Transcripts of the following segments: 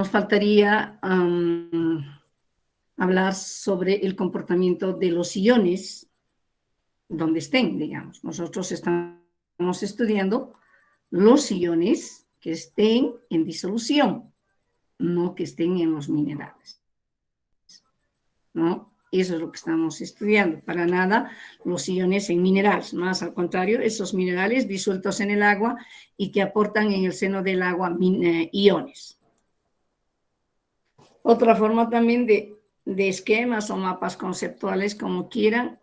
nos faltaría hablar sobre el comportamiento de los iones donde estén, digamos. Nosotros estamos estudiando los iones que estén en disolución, no que estén en los minerales, ¿no? Eso es lo que estamos estudiando. Para nada los iones en minerales, más al contrario, esos minerales disueltos en el agua y que aportan en el seno del agua iones. Otra forma también de esquemas o mapas conceptuales, como quieran,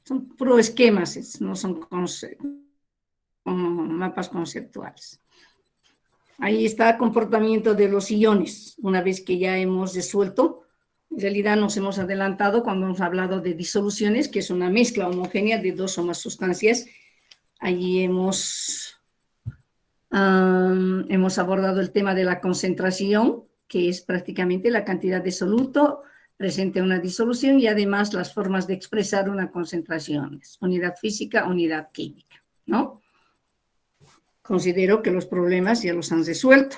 son puro esquemas, no son mapas conceptuales. Ahí está el comportamiento de los iones, una vez que ya hemos disuelto. En realidad nos hemos adelantado cuando hemos hablado de disoluciones, que es una mezcla homogénea de dos o más sustancias. Allí hemos abordado el tema de la concentración, que es prácticamente la cantidad de soluto presente en una disolución, y además las formas de expresar una concentración, unidad física, unidad química, ¿no? Considero que los problemas ya los han resuelto.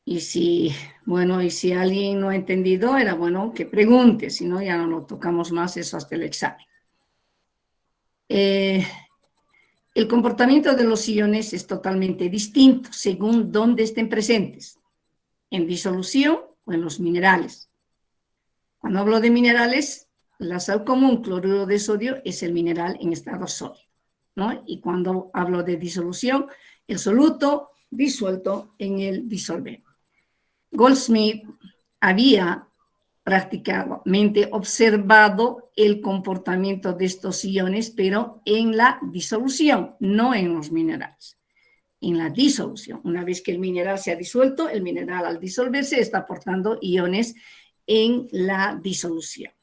Y si alguien no ha entendido, era bueno que pregunte, si no, ya no lo tocamos más eso hasta el examen. El comportamiento de los iones es totalmente distinto según dónde estén presentes, en disolución o en los minerales. Cuando hablo de minerales, la sal común, cloruro de sodio, es el mineral en estado sólido, ¿no? Y cuando hablo de disolución, el soluto disuelto en el disolvente. Goldsmith había prácticamente observado el comportamiento de estos iones, pero en la disolución, no en los minerales. En la disolución, una vez que el mineral se ha disuelto, el mineral al disolverse está aportando iones en la disolución.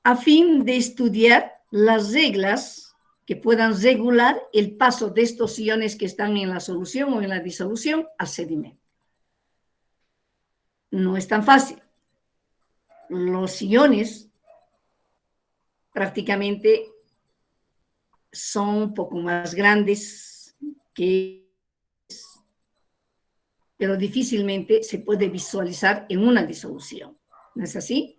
A fin de estudiar las reglas que puedan regular el paso de estos iones que están en la solución o en la disolución al sedimento. No es tan fácil. Los iones prácticamente son un poco más grandes pero difícilmente se puede visualizar en una disolución. ¿No es así?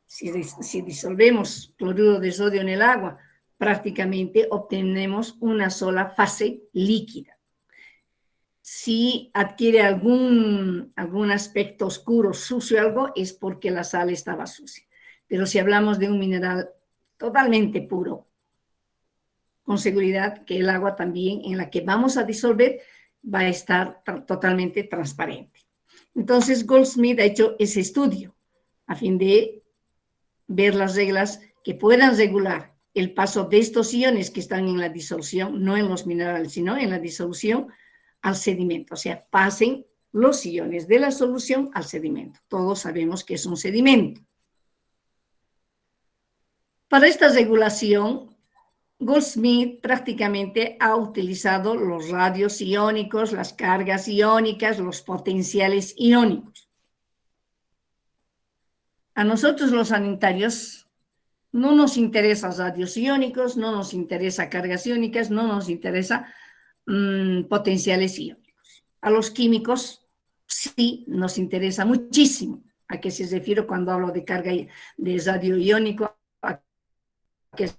Si disolvemos cloruro de sodio en el agua, prácticamente obtenemos una sola fase líquida. Si adquiere algún aspecto oscuro, sucio, algo, es porque la sal estaba sucia. Pero si hablamos de un mineral totalmente puro, con seguridad que el agua también en la que vamos a disolver va a estar totalmente transparente. Entonces Goldsmith ha hecho ese estudio a fin de ver las reglas que puedan regular el paso de estos iones que están en la disolución, no en los minerales, sino en la disolución al sedimento. O sea, pasen los iones de la solución al sedimento. Todos sabemos que es un sedimento. Para esta regulación, Goldsmith prácticamente ha utilizado los radios iónicos, las cargas iónicas, los potenciales iónicos. A nosotros los sanitarios no nos interesan radios iónicos, no nos interesa cargas iónicas, no nos interesa potenciales iónicos. A los químicos sí nos interesa muchísimo. ¿A qué se refiere cuando hablo de carga de radio iónico? ¿A qué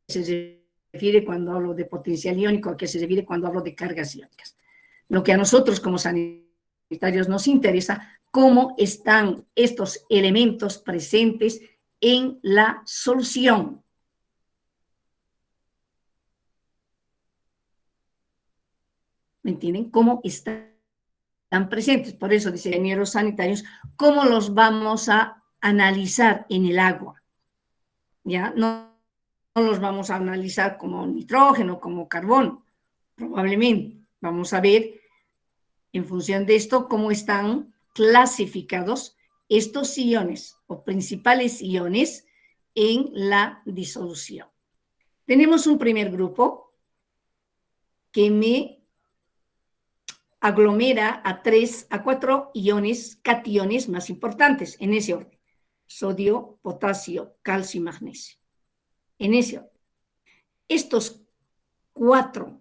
se refiere cuando hablo de potencial iónico? ¿A qué se refiere cuando hablo de cargas iónicas? Lo que a nosotros como sanitarios nos interesa, cómo están estos elementos presentes en la solución. ¿Me entienden? ¿Cómo están presentes? Por eso, dice ingenieros sanitarios, ¿cómo los vamos a analizar en el agua? ¿Ya? No los vamos a analizar como nitrógeno, como carbono, probablemente. Vamos a ver, en función de esto, cómo están clasificados estos iones o principales iones en la disolución. Tenemos un primer grupo que me aglomera a 3 a 4 iones, cationes más importantes, en ese orden. Sodio, potasio, calcio y magnesio. En ese orden. Estos 4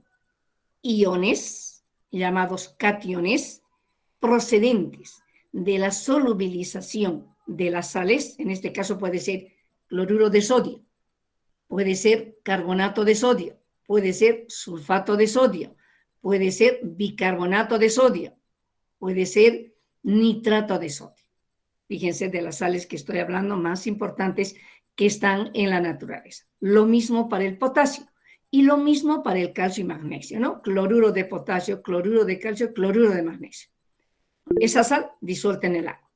iones, llamados cationes, procedentes de la solubilización de las sales, en este caso puede ser cloruro de sodio, puede ser carbonato de sodio, puede ser sulfato de sodio, puede ser bicarbonato de sodio, puede ser nitrato de sodio. Fíjense de las sales que estoy hablando más importantes que están en la naturaleza. Lo mismo para el potasio y lo mismo para el calcio y magnesio, ¿no? Cloruro de potasio, cloruro de calcio, cloruro de magnesio. Esa sal disuelta en el agua.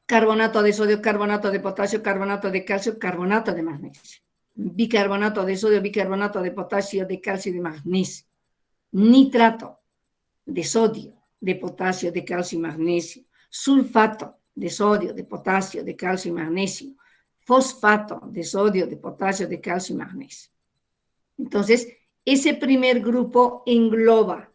Carbonato de sodio, carbonato de potasio, carbonato de calcio, carbonato de magnesio. Bicarbonato de sodio, bicarbonato de potasio, de calcio y de magnesio. Nitrato de sodio, de potasio, de calcio y magnesio. Sulfato de sodio, de potasio, de calcio y magnesio. Fosfato de sodio, de potasio, de calcio y magnesio. Entonces, ese primer grupo engloba,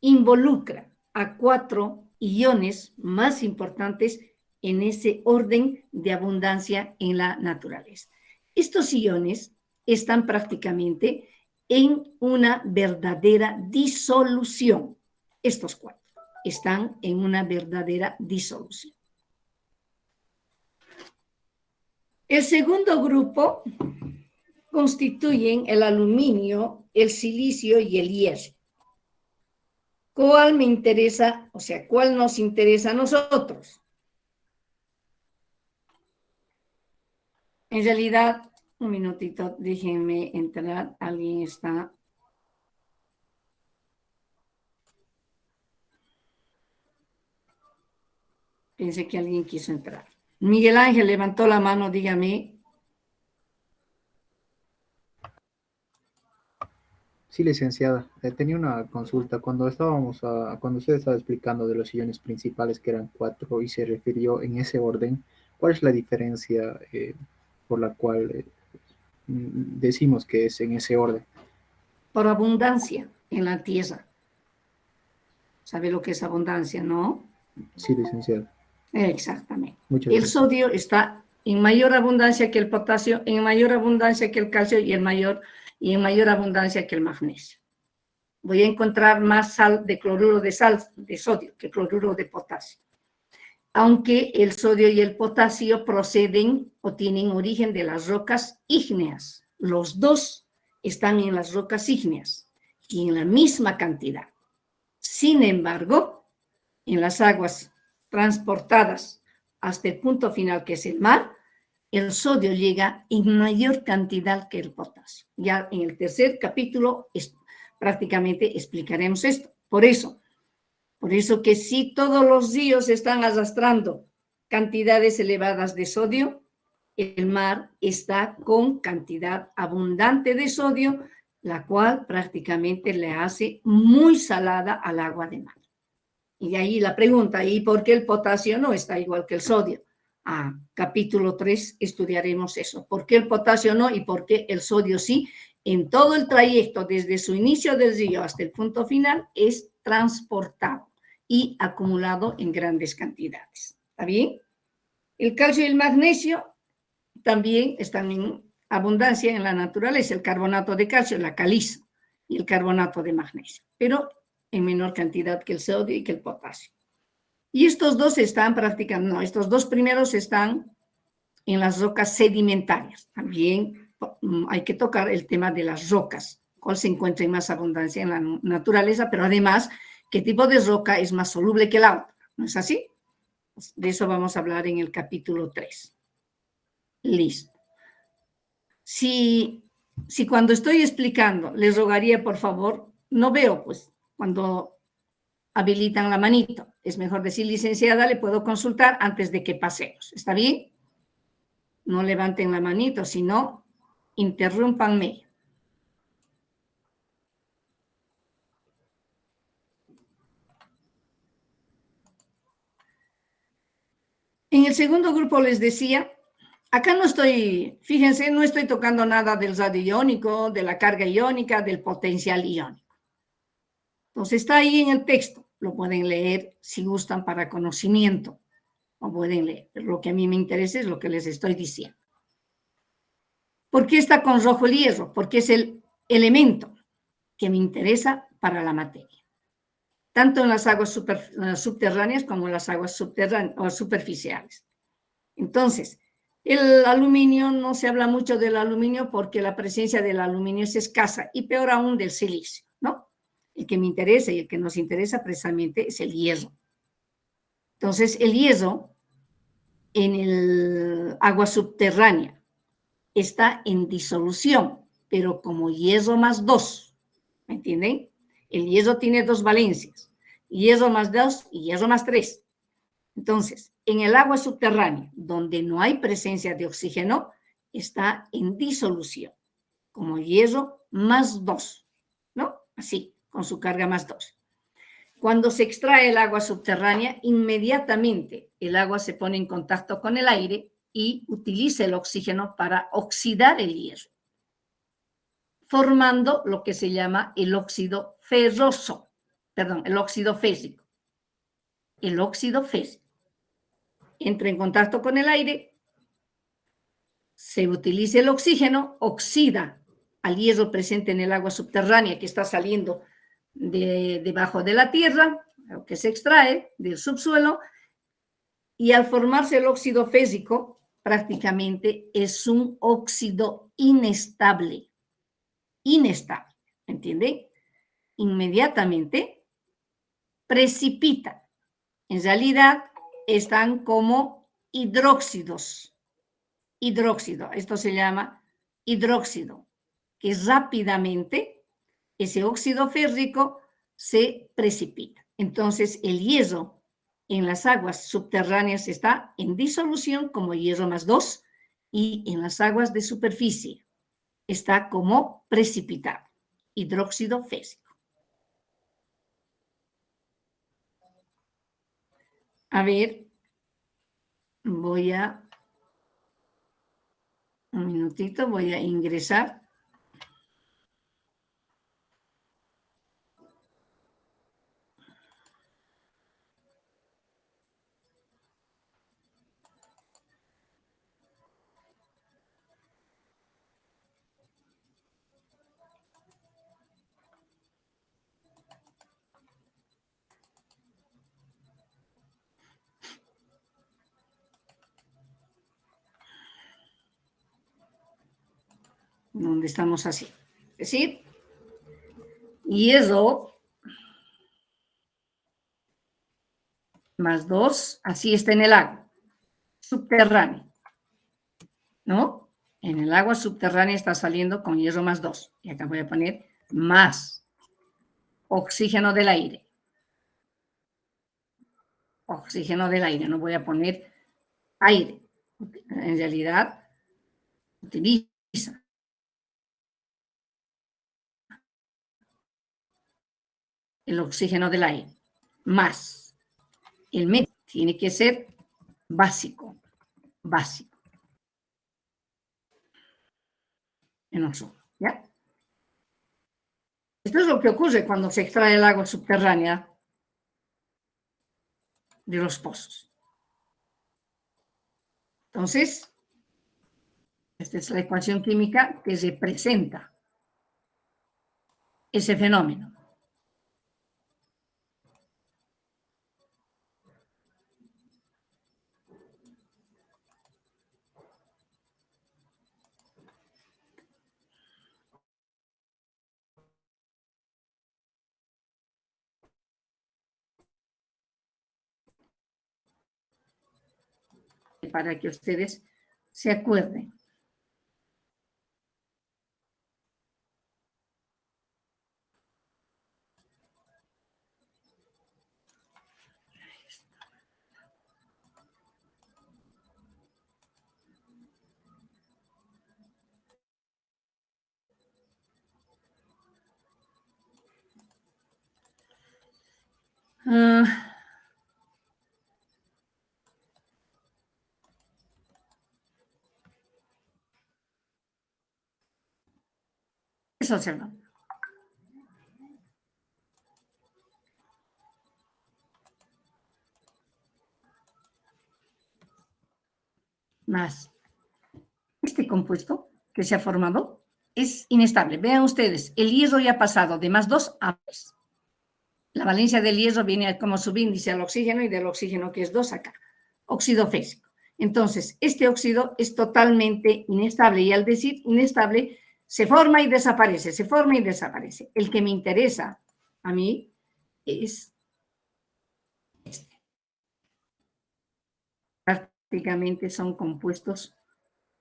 involucra a 4 iones más importantes en ese orden de abundancia en la naturaleza. Estos iones están prácticamente en una verdadera disolución. Estos 4 están en una verdadera disolución. El segundo grupo constituyen el aluminio, el silicio y el hierro. ¿Cuál me interesa? O sea, ¿cuál nos interesa a nosotros? En realidad, un minutito, déjenme entrar. Alguien está. Pensé que alguien quiso entrar. Miguel Ángel levantó la mano, dígame. Sí, licenciada. Tenía una consulta. Cuando usted estaba explicando de los iones principales, que eran 4, y se refirió en ese orden, ¿cuál es la diferencia por la cual decimos que es en ese orden? Por abundancia en la tierra. ¿Sabe lo que es abundancia, no? Sí, licenciada. Exactamente. Muchas El gracias. sodio está en mayor abundancia que el potasio, en mayor abundancia que el calcio y en mayor abundancia que el magnesio. Voy a encontrar más sal de cloruro de sodio que cloruro de potasio. Aunque el sodio y el potasio proceden o tienen origen de las rocas ígneas. Los dos están en las rocas ígneas y en la misma cantidad. Sin embargo, en las aguas transportadas hasta el punto final, que es el mar, el sodio llega en mayor cantidad que el potasio. Ya en el tercer capítulo prácticamente explicaremos esto. Por eso que si todos los ríos están arrastrando cantidades elevadas de sodio, el mar está con cantidad abundante de sodio, la cual prácticamente le hace muy salada al agua de mar. Y de ahí la pregunta, ¿y por qué el potasio no está igual que el sodio? Capítulo 3 estudiaremos eso. ¿Por qué el potasio no y por qué el sodio sí? En todo el trayecto, desde su inicio del río hasta el punto final, es transportado y acumulado en grandes cantidades. ¿Está bien? El calcio y el magnesio también están en abundancia en la naturaleza. El carbonato de calcio, la caliza, y el carbonato de magnesio, pero en menor cantidad que el sodio y que el potasio. Y estos dos están prácticamente, no, estos dos primeros están en las rocas sedimentarias. También hay que tocar el tema de las rocas, cuál se encuentra en más abundancia en la naturaleza, pero además, qué tipo de roca es más soluble que la otra. ¿No es así? De eso vamos a hablar en el capítulo 3. Listo. Si cuando estoy explicando les rogaría, por favor, no veo, pues, cuando habilitan la manito. Es mejor decir, licenciada, le puedo consultar antes de que pasemos. ¿Está bien? No levanten la manito, sino interrúmpanme. En el segundo grupo les decía, acá no estoy, fíjense, no estoy tocando nada del radio iónico, de la carga iónica, del potencial iónico. Entonces está ahí en el texto, lo pueden leer si gustan para conocimiento, o pueden leer. Lo que a mí me interesa es lo que les estoy diciendo. ¿Por qué está con rojo el hierro? Porque es el elemento. que me interesa para la materia, tanto en las aguas subterráneas como en las aguas superficiales. Entonces, el aluminio, no se habla mucho del aluminio porque la presencia del aluminio es escasa, y peor aún del silicio, ¿no? El que me interesa y el que nos interesa precisamente es el hierro. Entonces, el hierro en el agua subterránea está en disolución, pero como hierro más 2, ¿me entienden? El hierro tiene 2 valencias, hierro más 2 y hierro más 3. Entonces, en el agua subterránea, donde no hay presencia de oxígeno, está en disolución, como hierro más 2, ¿no? Así, con su carga más 2. Cuando se extrae el agua subterránea, inmediatamente el agua se pone en contacto con el aire y utiliza el oxígeno para oxidar el hierro, formando lo que se llama el óxido ferroso, perdón, el óxido férrico. El óxido férrico entra en contacto con el aire, se utiliza el oxígeno, oxida al hierro presente en el agua subterránea que está saliendo debajo de la tierra, que se extrae del subsuelo, y al formarse el óxido férrico, prácticamente es un óxido inestable, ¿entienden? Inmediatamente precipita. En realidad están como hidróxidos. Esto se llama hidróxido, que rápidamente ese óxido férrico se precipita. Entonces el hierro en las aguas subterráneas está en disolución como hierro más 2, y en las aguas de superficie está como precipitado, hidróxido férrico. A ver, un minutito, voy a ingresar. Donde estamos así. Es decir, hierro más 2, así está en el agua subterránea, ¿no? En el agua subterránea está saliendo con hierro más 2. Y acá voy a poner más oxígeno del aire. Oxígeno del aire, no voy a poner aire. En realidad, utiliza el oxígeno del aire. Más. El método tiene que ser básico. En nosotros, ¿ya? Esto es lo que ocurre cuando se extrae el agua subterránea de los pozos. Entonces, esta es la ecuación química que representa ese fenómeno. Para que ustedes se acuerden. Eso observa. Más este compuesto que se ha formado es inestable. Vean ustedes, el hierro ya ha pasado de +2 a 3. La valencia del hierro viene como subíndice al oxígeno y del oxígeno, que es 2 acá, óxido fésico. Entonces, este óxido es totalmente inestable y al decir inestable, se forma y desaparece, se forma y desaparece. El que me interesa a mí es este. Prácticamente son compuestos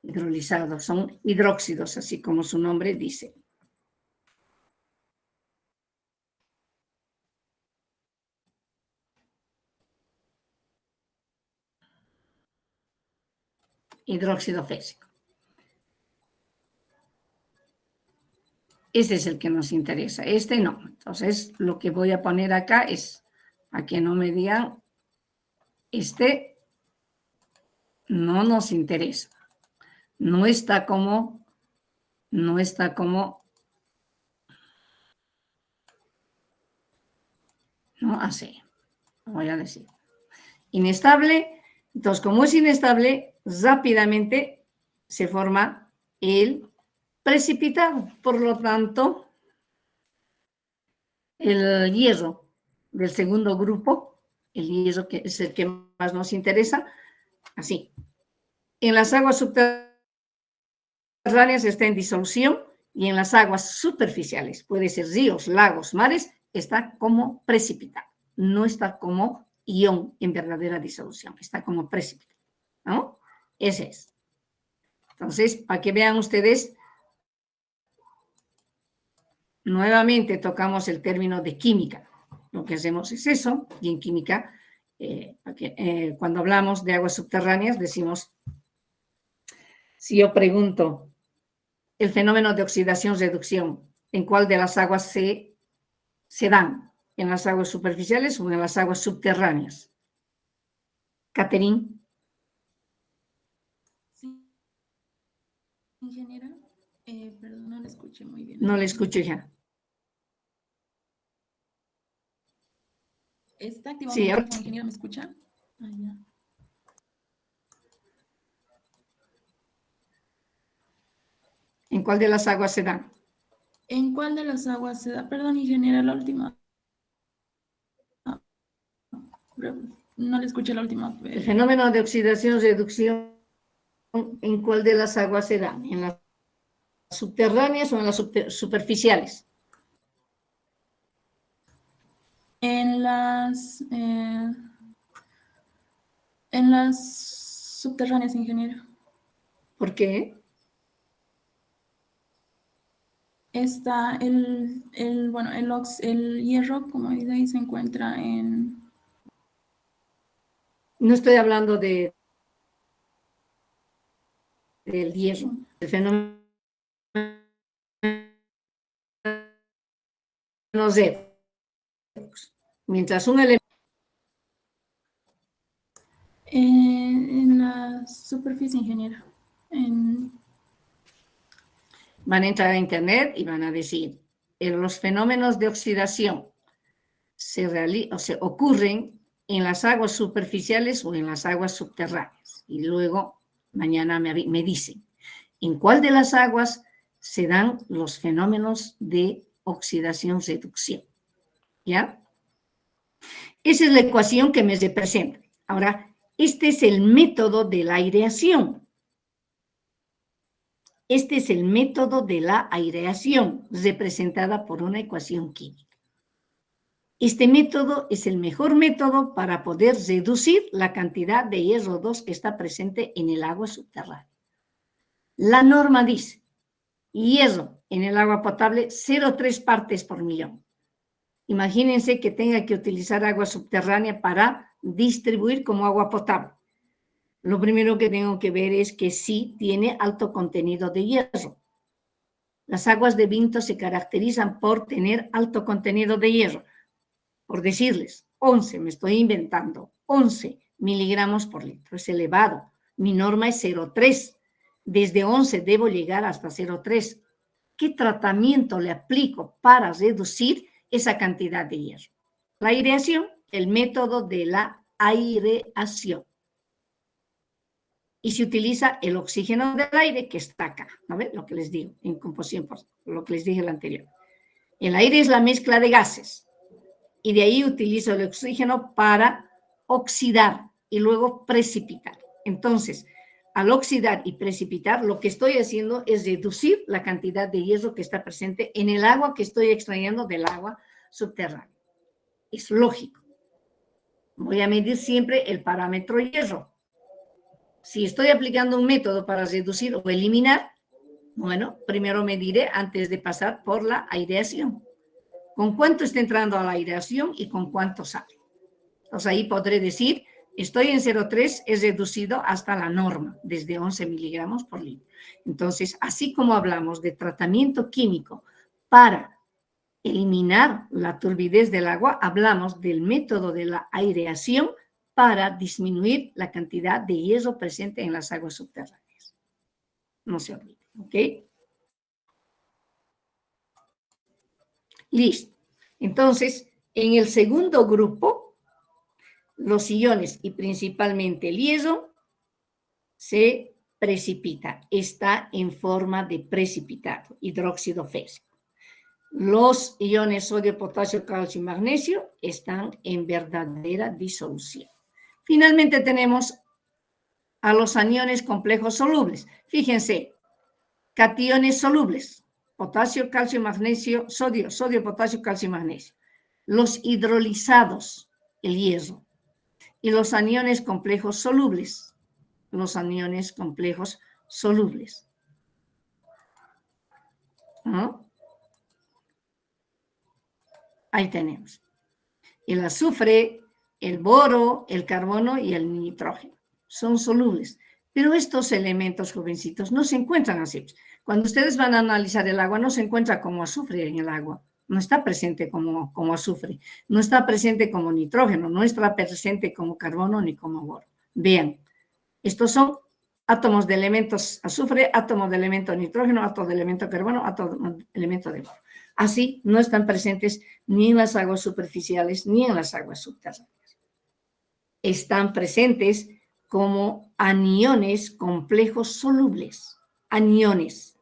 hidrolizados, son hidróxidos, así como su nombre dice. Hidróxido fésico. Este es el que nos interesa, este no. Entonces, lo que voy a poner acá es, a que no me digan, este no nos interesa. No está como, no así, voy a decir. Inestable, entonces como es inestable, rápidamente se forma el precipitado. Por lo tanto, el hierro del segundo grupo, el hierro que es el que más nos interesa, así. En las aguas subterráneas está en disolución y en las aguas superficiales, puede ser ríos, lagos, mares, está como precipitado. No está como ion en verdadera disolución, está como precipitado, ¿no? Ese es. Entonces, para que vean ustedes, nuevamente tocamos el término de química. Lo que hacemos es eso, y en química, cuando hablamos de aguas subterráneas, decimos, si yo pregunto el fenómeno de oxidación-reducción, ¿en cuál de las aguas se dan? ¿En las aguas superficiales o en las aguas subterráneas? Catherine. Sí, ingeniera. Perdón, no le escuché muy bien. No le escucho ya. ¿Está activado Sí, mi ahora micrófono, ingeniera? ¿Me escucha? Ah, ya. ¿En cuál de las aguas se dan? ¿En cuál de las aguas se da? Perdón, ingeniera, la última. No le escuché la última. El fenómeno de oxidación-reducción, ¿en cuál de las aguas se dan? ¿En las subterráneas o en las superficiales? En las subterráneas, ingeniero. ¿Por qué? Está el hierro, como dice ahí, se encuentra en... No estoy hablando del hierro, el fenómeno de mientras un elemento En la superficie, ingeniero. van a entrar a internet y van a decir, los fenómenos de oxidación se ocurren en las aguas superficiales o en las aguas subterráneas. Y luego mañana me dicen, ¿en cuál de las aguas se dan los fenómenos de oxidación-reducción? ¿Ya? Esa es la ecuación que me representa. Ahora, este es el método de la aireación. Este es el método de la aireación, representada por una ecuación química. Este método es el mejor método para poder reducir la cantidad de hierro 2 que está presente en el agua subterránea. La norma dice, hierro en el agua potable, 0,3 partes por millón. Imagínense que tenga que utilizar agua subterránea para distribuir como agua potable. Lo primero que tengo que ver es que sí tiene alto contenido de hierro. Las aguas de Vinto se caracterizan por tener alto contenido de hierro. Por decirles, 11, me estoy inventando, 11 miligramos por litro, es elevado. Mi norma es 0,3. Desde 11 debo llegar hasta 0,3. ¿Qué tratamiento le aplico para reducir esa cantidad de hierro? La aireación, el método de la aireación. y se utiliza el oxígeno del aire que está acá, ¿no ven? Lo que les digo, en composición, lo que les dije el anterior. El aire es la mezcla de gases y de ahí utilizo el oxígeno para oxidar y luego precipitar. Entonces, al oxidar y precipitar, lo que estoy haciendo es reducir la cantidad de hierro que está presente en el agua que estoy extrayendo del agua subterránea. Es lógico. Voy a medir siempre el parámetro hierro. Si estoy aplicando un método para reducir o eliminar, bueno, primero mediré antes de pasar por la aireación. ¿Con cuánto está entrando a la aireación y con cuánto sale? Entonces ahí podré decir, estoy en 0,3, es reducido hasta la norma, desde 11 miligramos por litro. Entonces, así como hablamos de tratamiento químico para eliminar la turbidez del agua, hablamos del método de la aireación para disminuir la cantidad de hierro presente en las aguas subterráneas. No se olviden, ¿ok? Listo. Entonces, en el segundo grupo, los iones y principalmente el hierro se precipita, está en forma de precipitado, hidróxido férrico. Los iones sodio, potasio, calcio y magnesio están en verdadera disolución. Finalmente tenemos a los aniones complejos solubles. Fíjense, cationes solubles, potasio, calcio, magnesio, sodio, sodio, potasio, calcio y magnesio. Los hidrolizados, el hierro. Y los aniones complejos solubles, los aniones complejos solubles. ¿No? Ahí tenemos. El azufre, el boro, el carbono y el nitrógeno. Son solubles. Pero estos elementos, jovencitos, no se encuentran así. Cuando ustedes van a analizar el agua, no se encuentra como azufre en el agua. No está presente como azufre. No está presente como nitrógeno. No está presente como carbono ni como boro. Vean, estos son átomos de elementos azufre, átomos de elemento nitrógeno, átomos de elemento carbono, átomos de elemento de boro. Así no están presentes ni en las aguas superficiales ni en las aguas subterráneas. Están presentes como aniones complejos solubles, aniones.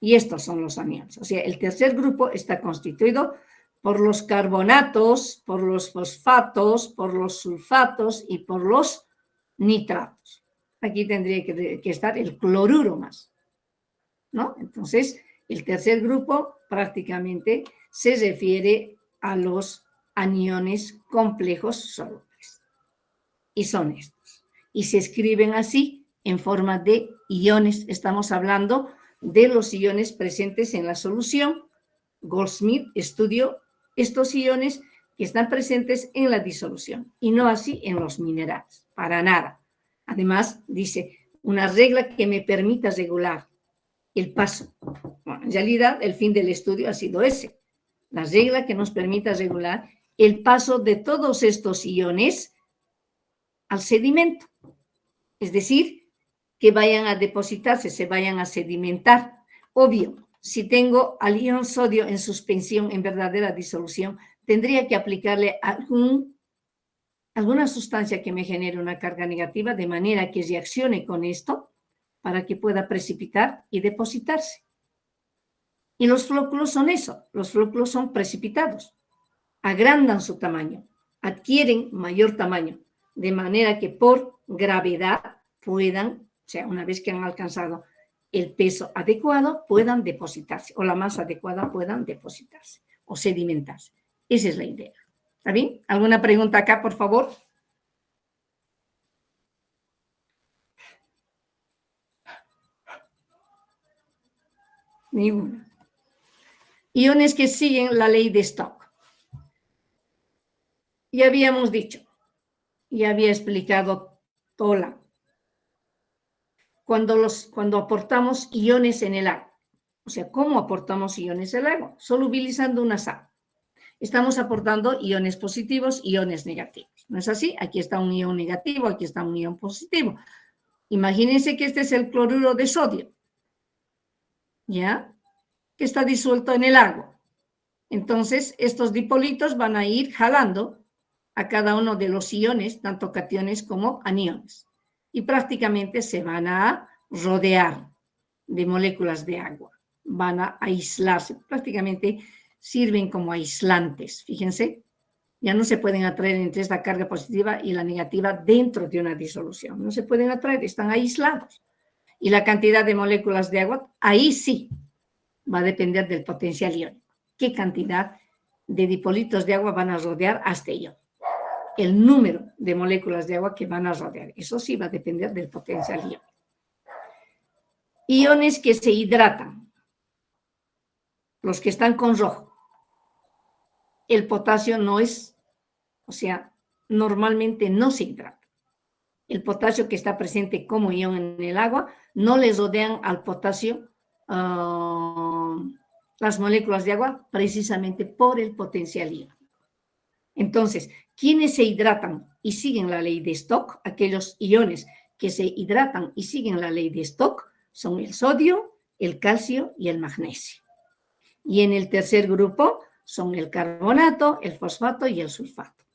Y estos son los aniones. O sea, el tercer grupo está constituido por los carbonatos, por los fosfatos, por los sulfatos y por los nitratos. Aquí tendría que estar el cloruro más, ¿no? Entonces, el tercer grupo prácticamente se refiere a los aniones complejos solubles. Y son estos. Y se escriben así en forma de iones. Estamos hablando de los iones presentes en la solución. Goldsmith estudió estos iones que están presentes en la disolución y no así en los minerales, para nada. Además, dice, una regla que me permita regular el paso. Bueno, en realidad, el fin del estudio ha sido ese. La regla que nos permita regular el paso de todos estos iones al sedimento. Es decir, que vayan a depositarse, se vayan a sedimentar. Obvio, si tengo al ion sodio en suspensión, en verdadera disolución, tendría que aplicarle alguna sustancia que me genere una carga negativa de manera que reaccione con esto para que pueda precipitar y depositarse. Y los flóculos son eso, los flóculos son precipitados, agrandan su tamaño, adquieren mayor tamaño, de manera que por gravedad puedan, o sea, una vez que han alcanzado el peso adecuado, puedan depositarse, o la masa adecuada puedan depositarse o sedimentarse. Esa es la idea. ¿Está bien? ¿Alguna pregunta acá, por favor? Ninguna. Iones que siguen la ley de Stock. Ya habíamos dicho, ya había explicado Tola. Cuando aportamos iones en el agua, o sea, ¿cómo aportamos iones al agua? Solubilizando una sal. Estamos aportando iones positivos, iones negativos. ¿No es así? Aquí está un ion negativo, aquí está un ion positivo. Imagínense que este es el cloruro de sodio, ¿ya? Que está disuelto en el agua. Entonces, estos dipolitos van a ir jalando a cada uno de los iones, tanto cationes como aniones. y prácticamente se van a rodear de moléculas de agua. Van a aislarse, prácticamente sirven como aislantes, fíjense. Ya no se pueden atraer entre esta carga positiva y la negativa dentro de una disolución. No se pueden atraer, están aislados. Y la cantidad de moléculas de agua, ahí sí, va a depender del potencial iónico. ¿Qué cantidad de dipolitos de agua van a rodear a este ion? El número de moléculas de agua que van a rodear. Eso sí va a depender del potencial iónico. Iones que se hidratan. Los que están con rojo. El potasio no es, o sea, normalmente no se hidrata. El potasio que está presente como ion en el agua, no les rodean al potasio las moléculas de agua precisamente por el potencial iónico. Entonces, ¿quiénes se hidratan y siguen la ley de Stock? Aquellos iones que se hidratan y siguen la ley de Stock son el sodio, el calcio y el magnesio. Y en el tercer grupo son el carbonato, el fosfato y el sulfato.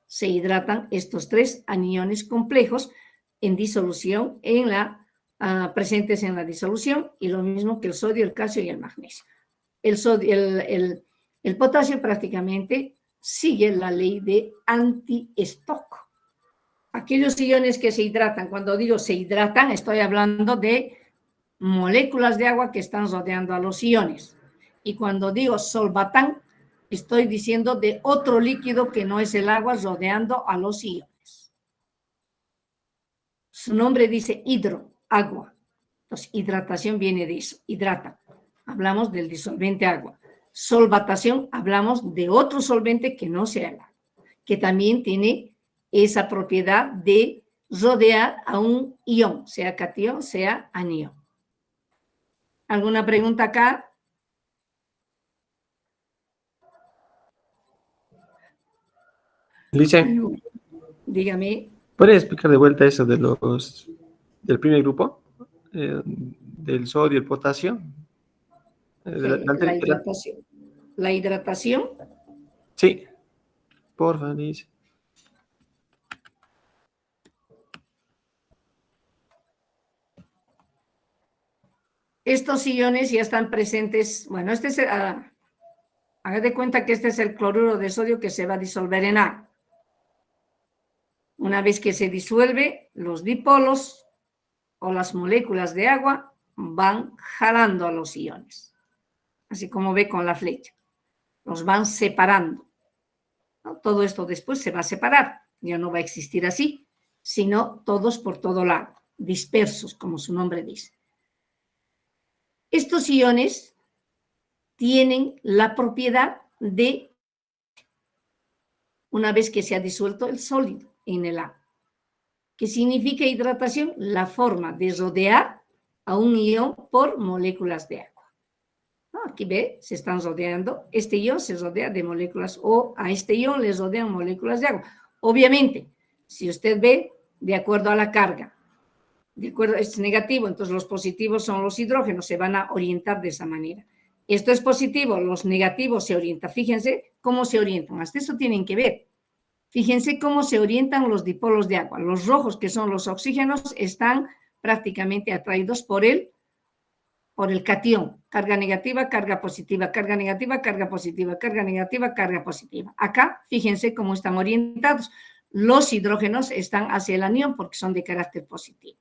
Se hidratan estos tres aniones complejos en disolución, presentes en la disolución, y lo mismo que el sodio, el calcio y el magnesio. El potasio prácticamente sigue la ley de anti-Stock. Aquellos iones que se hidratan, cuando digo se hidratan, estoy hablando de moléculas de agua que están rodeando a los iones. Y cuando digo solvatan, estoy diciendo de otro líquido que no es el agua rodeando a los iones. Su nombre dice hidro, agua. Entonces, hidratación viene de eso, hidrata. Hablamos del disolvente agua. Solvatación, hablamos de otro solvente que no sea el agua, que también tiene esa propiedad de rodear a un ion, sea catión, sea anión. ¿Alguna pregunta acá? Alicia, Dígame. ¿puedes explicar de vuelta eso de del primer grupo? Del sodio y el potasio. La hidratación. La hidratación. Sí, porfa, Alicia. Estos iones ya están presentes. Bueno, haga de cuenta que este es el cloruro de sodio que se va a disolver en agua. Una vez que se disuelve, los dipolos o las moléculas de agua van jalando a los iones, así como ve con la flecha. Los van separando, ¿no? Todo esto después se va a separar, ya no va a existir así, sino todos por todo lado, dispersos, como su nombre dice. Estos iones tienen la propiedad de, una vez que se ha disuelto el sólido en el agua. ¿Qué significa hidratación? La forma de rodear a un ion por moléculas de agua. Aquí ve, se están rodeando, este ion se rodea de moléculas, o a este ion les rodean moléculas de agua. Obviamente, si usted ve, de acuerdo a la carga, de acuerdo, es negativo, entonces los positivos son los hidrógenos, se van a orientar de esa manera. Esto es positivo, los negativos se orientan. Fíjense cómo se orientan, hasta eso tienen que ver. Fíjense cómo se orientan los dipolos de agua. Los rojos, que son los oxígenos, están prácticamente atraídos por el catión. Carga negativa, carga positiva, carga negativa, carga positiva, carga negativa, carga positiva. Acá, fíjense cómo están orientados. Los hidrógenos están hacia el anión porque son de carácter positivo.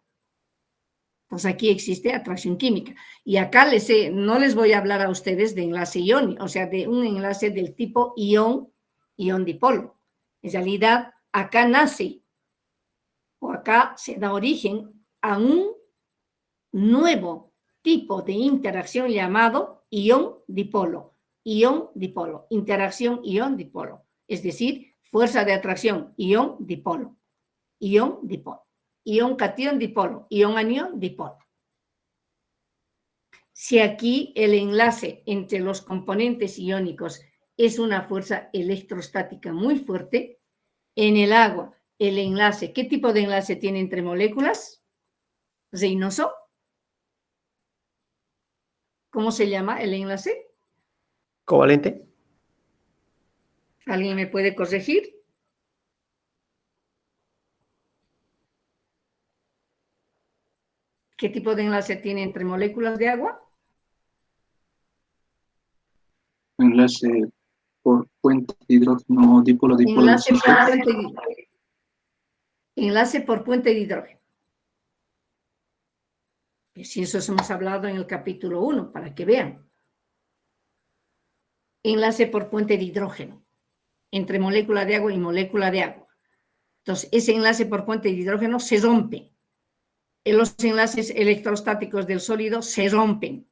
Entonces aquí existe atracción química. Y acá no les voy a hablar a ustedes de enlace iónico, o sea, de un enlace del tipo ion dipolo. En realidad, acá nace o acá se da origen a un nuevo tipo de interacción llamado ion dipolo. Ion dipolo, interacción ion dipolo. Es decir, fuerza de atracción ion dipolo. Ion dipolo. Ion catión dipolo, ion anión dipolo. Si aquí el enlace entre los componentes iónicos es una fuerza electrostática muy fuerte, en el agua el enlace, ¿qué tipo de enlace tiene entre moléculas? Reinoso. ¿Cómo se llama el enlace? Covalente. ¿Alguien me puede corregir? ¿Qué tipo de enlace tiene entre moléculas de agua? Enlace por puente de hidrógeno, dipolo, dipolo. Enlace por puente de hidrógeno. Enlace por puente de hidrógeno. Si eso hemos hablado en el capítulo 1, para que vean. Enlace por puente de hidrógeno entre molécula de agua y molécula de agua. Entonces, ese enlace por puente de hidrógeno se rompe. Los enlaces electrostáticos del sólido se rompen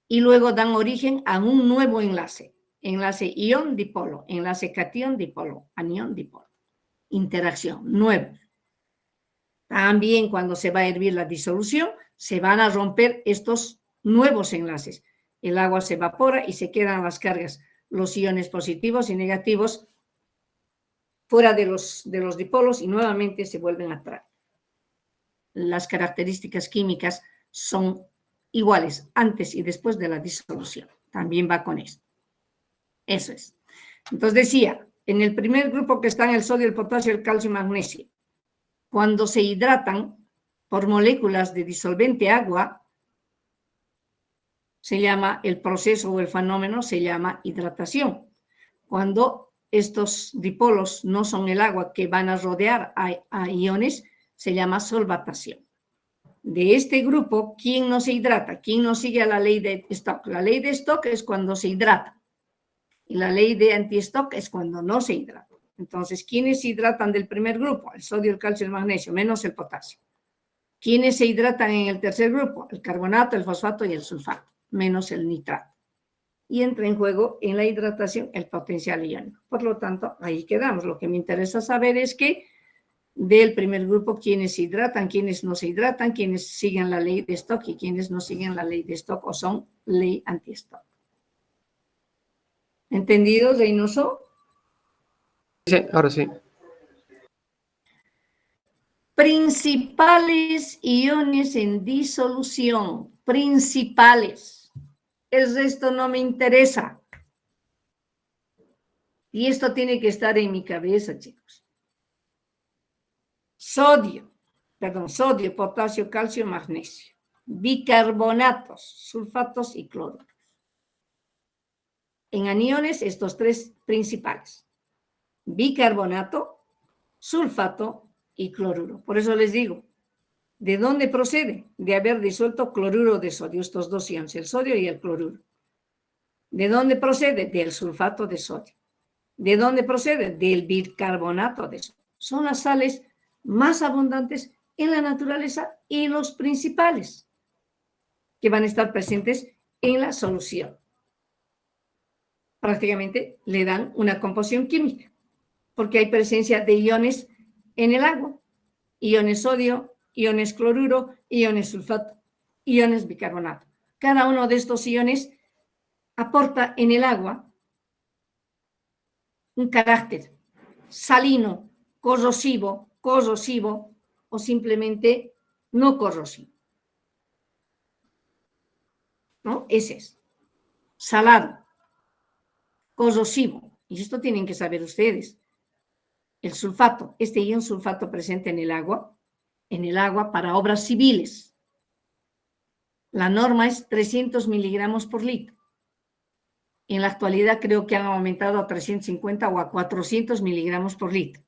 y luego dan origen a un nuevo enlace. Enlace ion-dipolo, enlace catión-dipolo, anión-dipolo. Interacción, nuevo. También cuando se va a hervir la disolución, se van a romper estos nuevos enlaces. El agua se evapora y se quedan las cargas, los iones positivos y negativos, fuera de los dipolos y nuevamente se vuelven a traer. Las características químicas son iguales antes y después de la disolución. También va con esto. Eso es. Entonces decía, en el primer grupo que están el sodio, el potasio, el calcio y magnesio, cuando se hidratan por moléculas de disolvente agua, se llama el proceso o el fenómeno, se llama hidratación. Cuando estos dipolos no son el agua que van a rodear a iones, se llama solvatación. De este grupo, ¿quién no se hidrata? ¿Quién no sigue a la ley de Stock? La ley de Stock es cuando se hidrata. Y la ley de anti-Stock es cuando no se hidrata. Entonces, ¿quiénes se hidratan del primer grupo? El sodio, el calcio y el magnesio, menos el potasio. ¿Quiénes se hidratan en el tercer grupo? El carbonato, el fosfato y el sulfato, menos el nitrato. Y entra en juego en la hidratación el potencial iónico. Por lo tanto, ahí quedamos. Lo que me interesa saber es que del primer grupo, quiénes se hidratan, quiénes no se hidratan, quiénes siguen la ley de Stock y quiénes no siguen la ley de Stock o son ley anti-Stock. ¿Entendido, Reynoso? Sí, ahora sí. Principales iones en disolución. Principales. El resto no me interesa. Y esto tiene que estar en mi cabeza, chicos. Sodio, potasio, calcio, magnesio. Bicarbonatos, sulfatos y cloruros. En aniones, estos tres principales. Bicarbonato, sulfato y cloruro. Por eso les digo, ¿de dónde procede? De haber disuelto cloruro de sodio, estos dos iones, el sodio y el cloruro. ¿De dónde procede? Del sulfato de sodio. ¿De dónde procede? Del bicarbonato de sodio. Son las sales más abundantes en la naturaleza y los principales que van a estar presentes en la solución. Prácticamente le dan una composición química, porque hay presencia de iones en el agua, iones sodio, iones cloruro, iones sulfato, iones bicarbonato. Cada uno de estos iones aporta en el agua un carácter salino, corrosivo o simplemente no corrosivo. ¿No? Ese es. Salado, corrosivo. Y esto tienen que saber ustedes. El sulfato, este ion sulfato presente en el agua para obras civiles. La norma es 300 miligramos por litro. En la actualidad creo que han aumentado a 350 o a 400 miligramos por litro.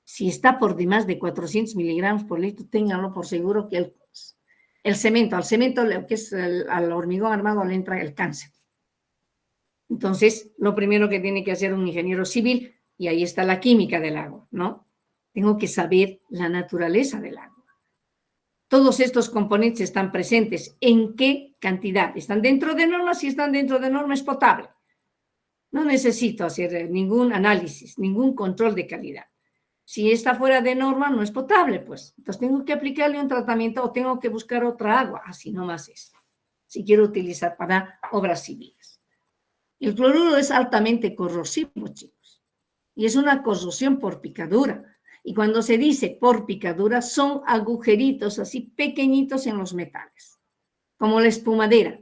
Si está por demás de 400 miligramos por litro, ténganlo por seguro que al cemento, que es al hormigón armado, le entra el cáncer. Entonces, lo primero que tiene que hacer un ingeniero civil, y ahí está la química del agua, ¿no? Tengo que saber la naturaleza del agua. Todos estos componentes están presentes. ¿En qué cantidad? ¿Están dentro de norma? Si están dentro de norma, es potable. No necesito hacer ningún análisis, ningún control de calidad. Si está fuera de norma, no es potable, pues. Entonces tengo que aplicarle un tratamiento o tengo que buscar otra agua. Así nomás es. Si quiero utilizar para obras civiles. El cloruro es altamente corrosivo, chicos. Y es una corrosión por picadura. Y cuando se dice por picadura, son agujeritos así pequeñitos en los metales, como la espumadera.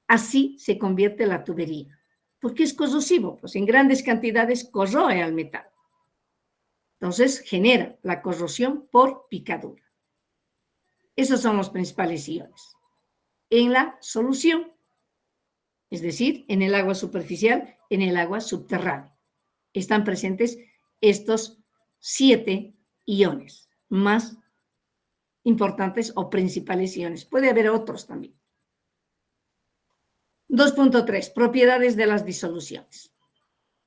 Así se convierte la tubería. ¿Por qué es corrosivo? Pues en grandes cantidades corroe al metal. Entonces genera la corrosión por picadura. Esos son los principales iones. En la solución, es decir, en el agua superficial, en el agua subterránea, están presentes estos 7 iones más importantes o principales iones. Puede haber otros también. 2.3. Propiedades de las disoluciones.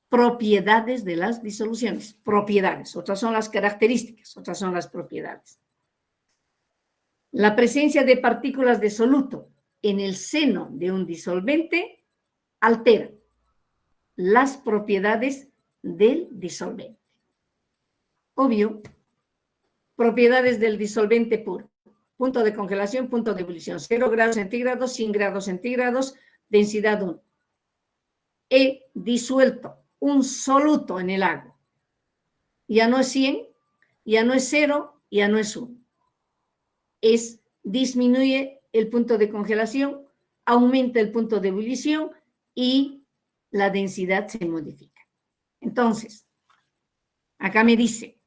Propiedades de las disoluciones. Propiedades. Otras son las características, otras son las propiedades. La presencia de partículas de soluto en el seno de un disolvente altera las propiedades del disolvente. Obvio, propiedades del disolvente puro. Punto de congelación, punto de ebullición. 0 grados centígrados, 100 grados centígrados, densidad 1. He disuelto un soluto en el agua. Ya no es 100, ya no es 0, ya no es 1. Disminuye el punto de congelación, aumenta el punto de ebullición y la densidad se modifica. Entonces, acá me dice,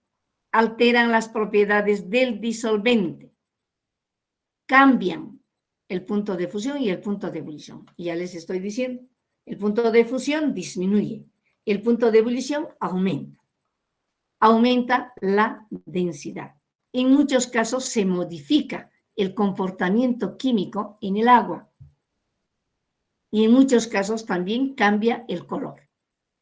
alteran las propiedades del disolvente, cambian el punto de fusión y el punto de ebullición. Y ya les estoy diciendo, el punto de fusión disminuye, el punto de ebullición aumenta. Aumenta la densidad. En muchos casos se modifica el comportamiento químico en el agua. Y en muchos casos también cambia el color.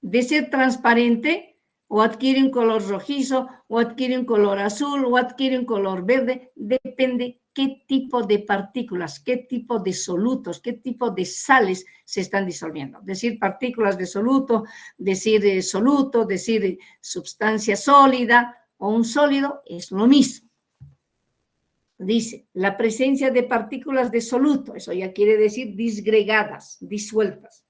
De ser transparente, o adquiere un color rojizo, o adquiere un color azul, o adquiere un color verde, depende qué tipo de partículas, qué tipo de solutos, qué tipo de sales se están disolviendo. Decir partículas de soluto, decir soluto, decir sustancia sólida o un sólido, es lo mismo. Dice, la presencia de partículas de soluto, eso ya quiere decir disgregadas, disueltas,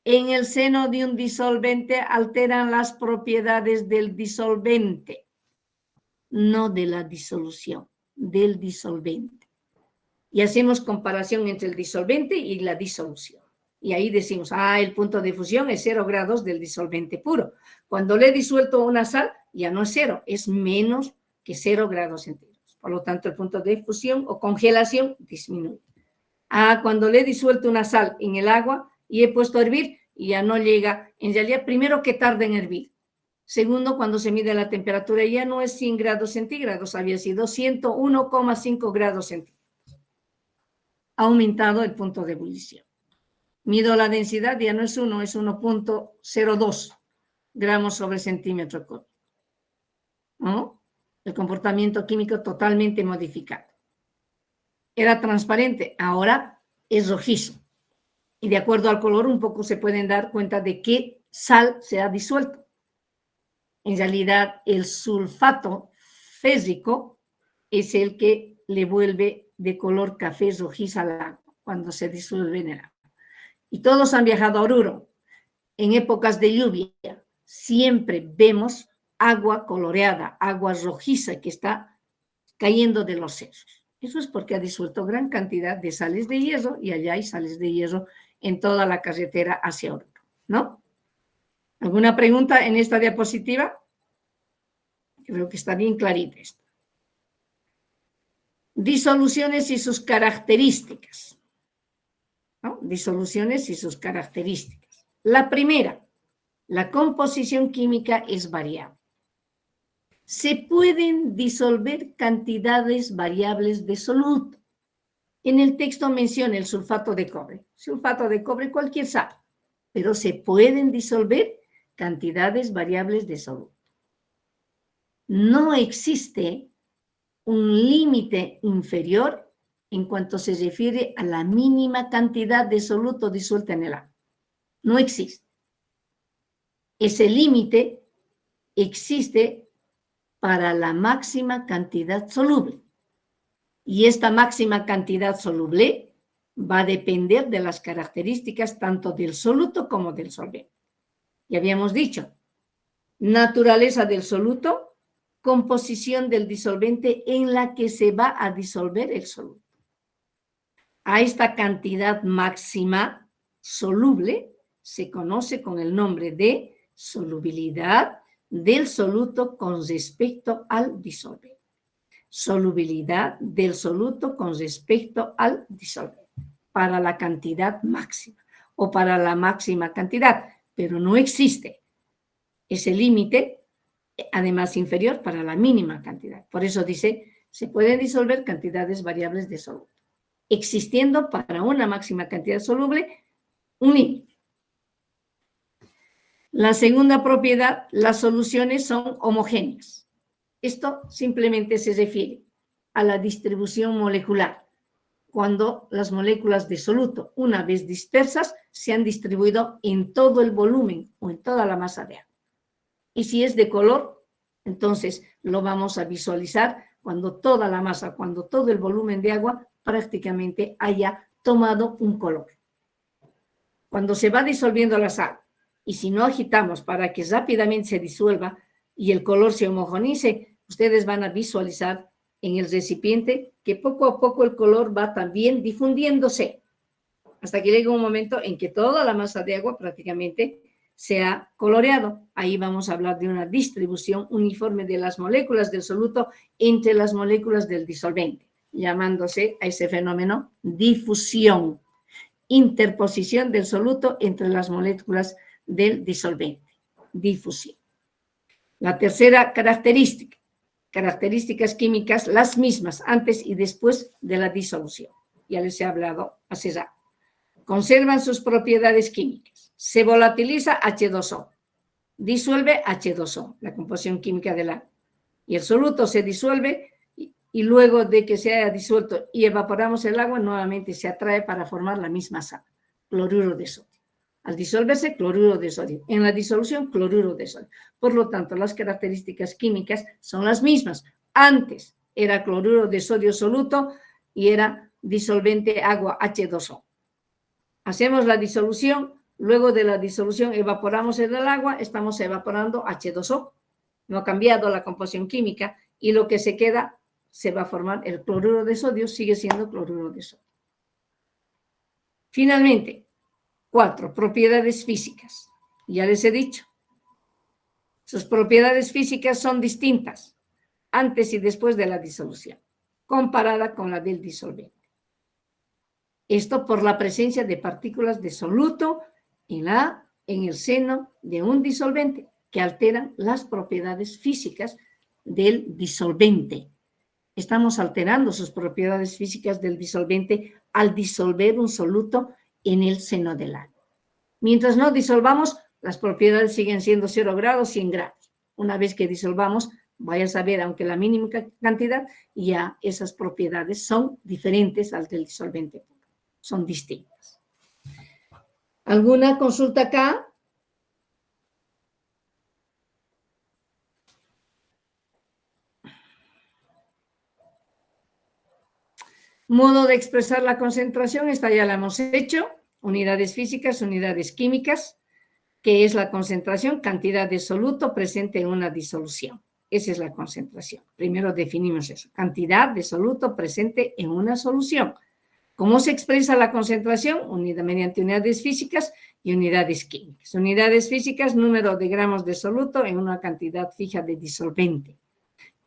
en el seno de un disolvente alteran las propiedades del disolvente, no de la disolución, del disolvente. Y hacemos comparación entre el disolvente y la disolución. Y ahí decimos, el punto de fusión es 0 grados del disolvente puro. Cuando le he disuelto una sal, ya no es 0, es menos que 0 grados centígrados. Por lo tanto, el punto de fusión o congelación disminuye. Cuando le he disuelto una sal en el agua y he puesto a hervir, y ya no llega, en realidad, primero que tarda en hervir. Segundo, cuando se mide la temperatura, ya no es 100 grados centígrados, había sido 101,5 grados centígrados. Ha aumentado el punto de ebullición. Mido la densidad, ya no es 1, es 1.02 gramos sobre centímetro cúbico. ¿No? El comportamiento químico totalmente modificado. Era transparente, ahora es rojizo. Y de acuerdo al color, un poco se pueden dar cuenta de qué sal se ha disuelto. En realidad, el sulfato fésrico es el que le vuelve de color café rojizo al agua cuando se disuelve en el agua. Y todos han viajado a Oruro. En épocas de lluvia, siempre vemos agua coloreada, agua rojiza que está cayendo de los cerros. Eso es porque ha disuelto gran cantidad de sales de hierro y allá hay sales de hierro en toda la carretera hacia Oruro, ¿no? ¿Alguna pregunta en esta diapositiva? Creo que está bien clarita esto. Disoluciones y sus características, ¿no? Disoluciones y sus características. La primera, la composición química es variable. Se pueden disolver cantidades variables de soluto. En el texto menciona el sulfato de cobre. Sulfato de cobre, cualquier sal. Pero se pueden disolver cantidades variables de soluto. No existe un límite inferior en cuanto se refiere a la mínima cantidad de soluto disuelta en el agua. No existe. Ese límite existe para la máxima cantidad soluble. Y esta máxima cantidad soluble va a depender de las características tanto del soluto como del solvente. Ya habíamos dicho, naturaleza del soluto, composición del disolvente en la que se va a disolver el soluto. A esta cantidad máxima soluble se conoce con el nombre de solubilidad del soluto con respecto al disolvente. solubilidad del soluto con respecto al disolvente, para la cantidad máxima o para la máxima cantidad, pero no existe ese límite, además inferior, para la mínima cantidad. Por eso dice, se pueden disolver cantidades variables de soluto, existiendo para una máxima cantidad soluble un límite. La segunda propiedad, las soluciones son homogéneas. Esto simplemente se refiere a la distribución molecular, cuando las moléculas de soluto, una vez dispersas, se han distribuido en todo el volumen o en toda la masa de agua. Y si es de color, entonces lo vamos a visualizar cuando toda la masa, cuando todo el volumen de agua prácticamente haya tomado un color. Cuando se va disolviendo la sal, y si no agitamos para que rápidamente se disuelva y el color se homogeneice, ustedes van a visualizar en el recipiente que poco a poco el color va también difundiéndose, hasta que llega un momento en que toda la masa de agua prácticamente se ha coloreado. Ahí vamos a hablar de una distribución uniforme de las moléculas del soluto entre las moléculas del disolvente, llamándose a ese fenómeno difusión, interposición del soluto entre las moléculas del disolvente, difusión. La tercera característica, características químicas las mismas antes y después de la disolución. Ya les he hablado hace rato. Conservan sus propiedades químicas. Se volatiliza H2O, disuelve H2O, la composición química del agua. Y el soluto se disuelve y luego de que se haya disuelto y evaporamos el agua, nuevamente se atrae para formar la misma sal, cloruro de sodio. Al disolverse, cloruro de sodio. En la disolución, cloruro de sodio. Por lo tanto, las características químicas son las mismas. Antes era cloruro de sodio soluto y era disolvente agua H2O. Hacemos la disolución, luego de la disolución evaporamos el agua, estamos evaporando H2O. No ha cambiado la composición química y lo que se queda se va a formar el cloruro de sodio, sigue siendo cloruro de sodio. Finalmente, 4, propiedades físicas. Ya les he dicho, sus propiedades físicas son distintas antes y después de la disolución, comparada con la del disolvente. Esto por la presencia de partículas de soluto en el seno de un disolvente que alteran las propiedades físicas del disolvente. Estamos alterando sus propiedades físicas del disolvente al disolver un soluto en el seno del agua. Mientras no disolvamos, las propiedades siguen siendo 0 grados, 100 grados. Una vez que disolvamos, vaya a saber, aunque la mínima cantidad, ya esas propiedades son diferentes al del disolvente puro. Son distintas. ¿Alguna consulta acá? Modo de expresar la concentración, esta ya la hemos hecho. Unidades físicas, unidades químicas, que es la concentración, cantidad de soluto presente en una disolución. Esa es la concentración. Primero definimos eso, cantidad de soluto presente en una solución. ¿Cómo se expresa la concentración? Mediante unidades físicas y unidades químicas. Unidades físicas, número de gramos de soluto en una cantidad fija de disolvente.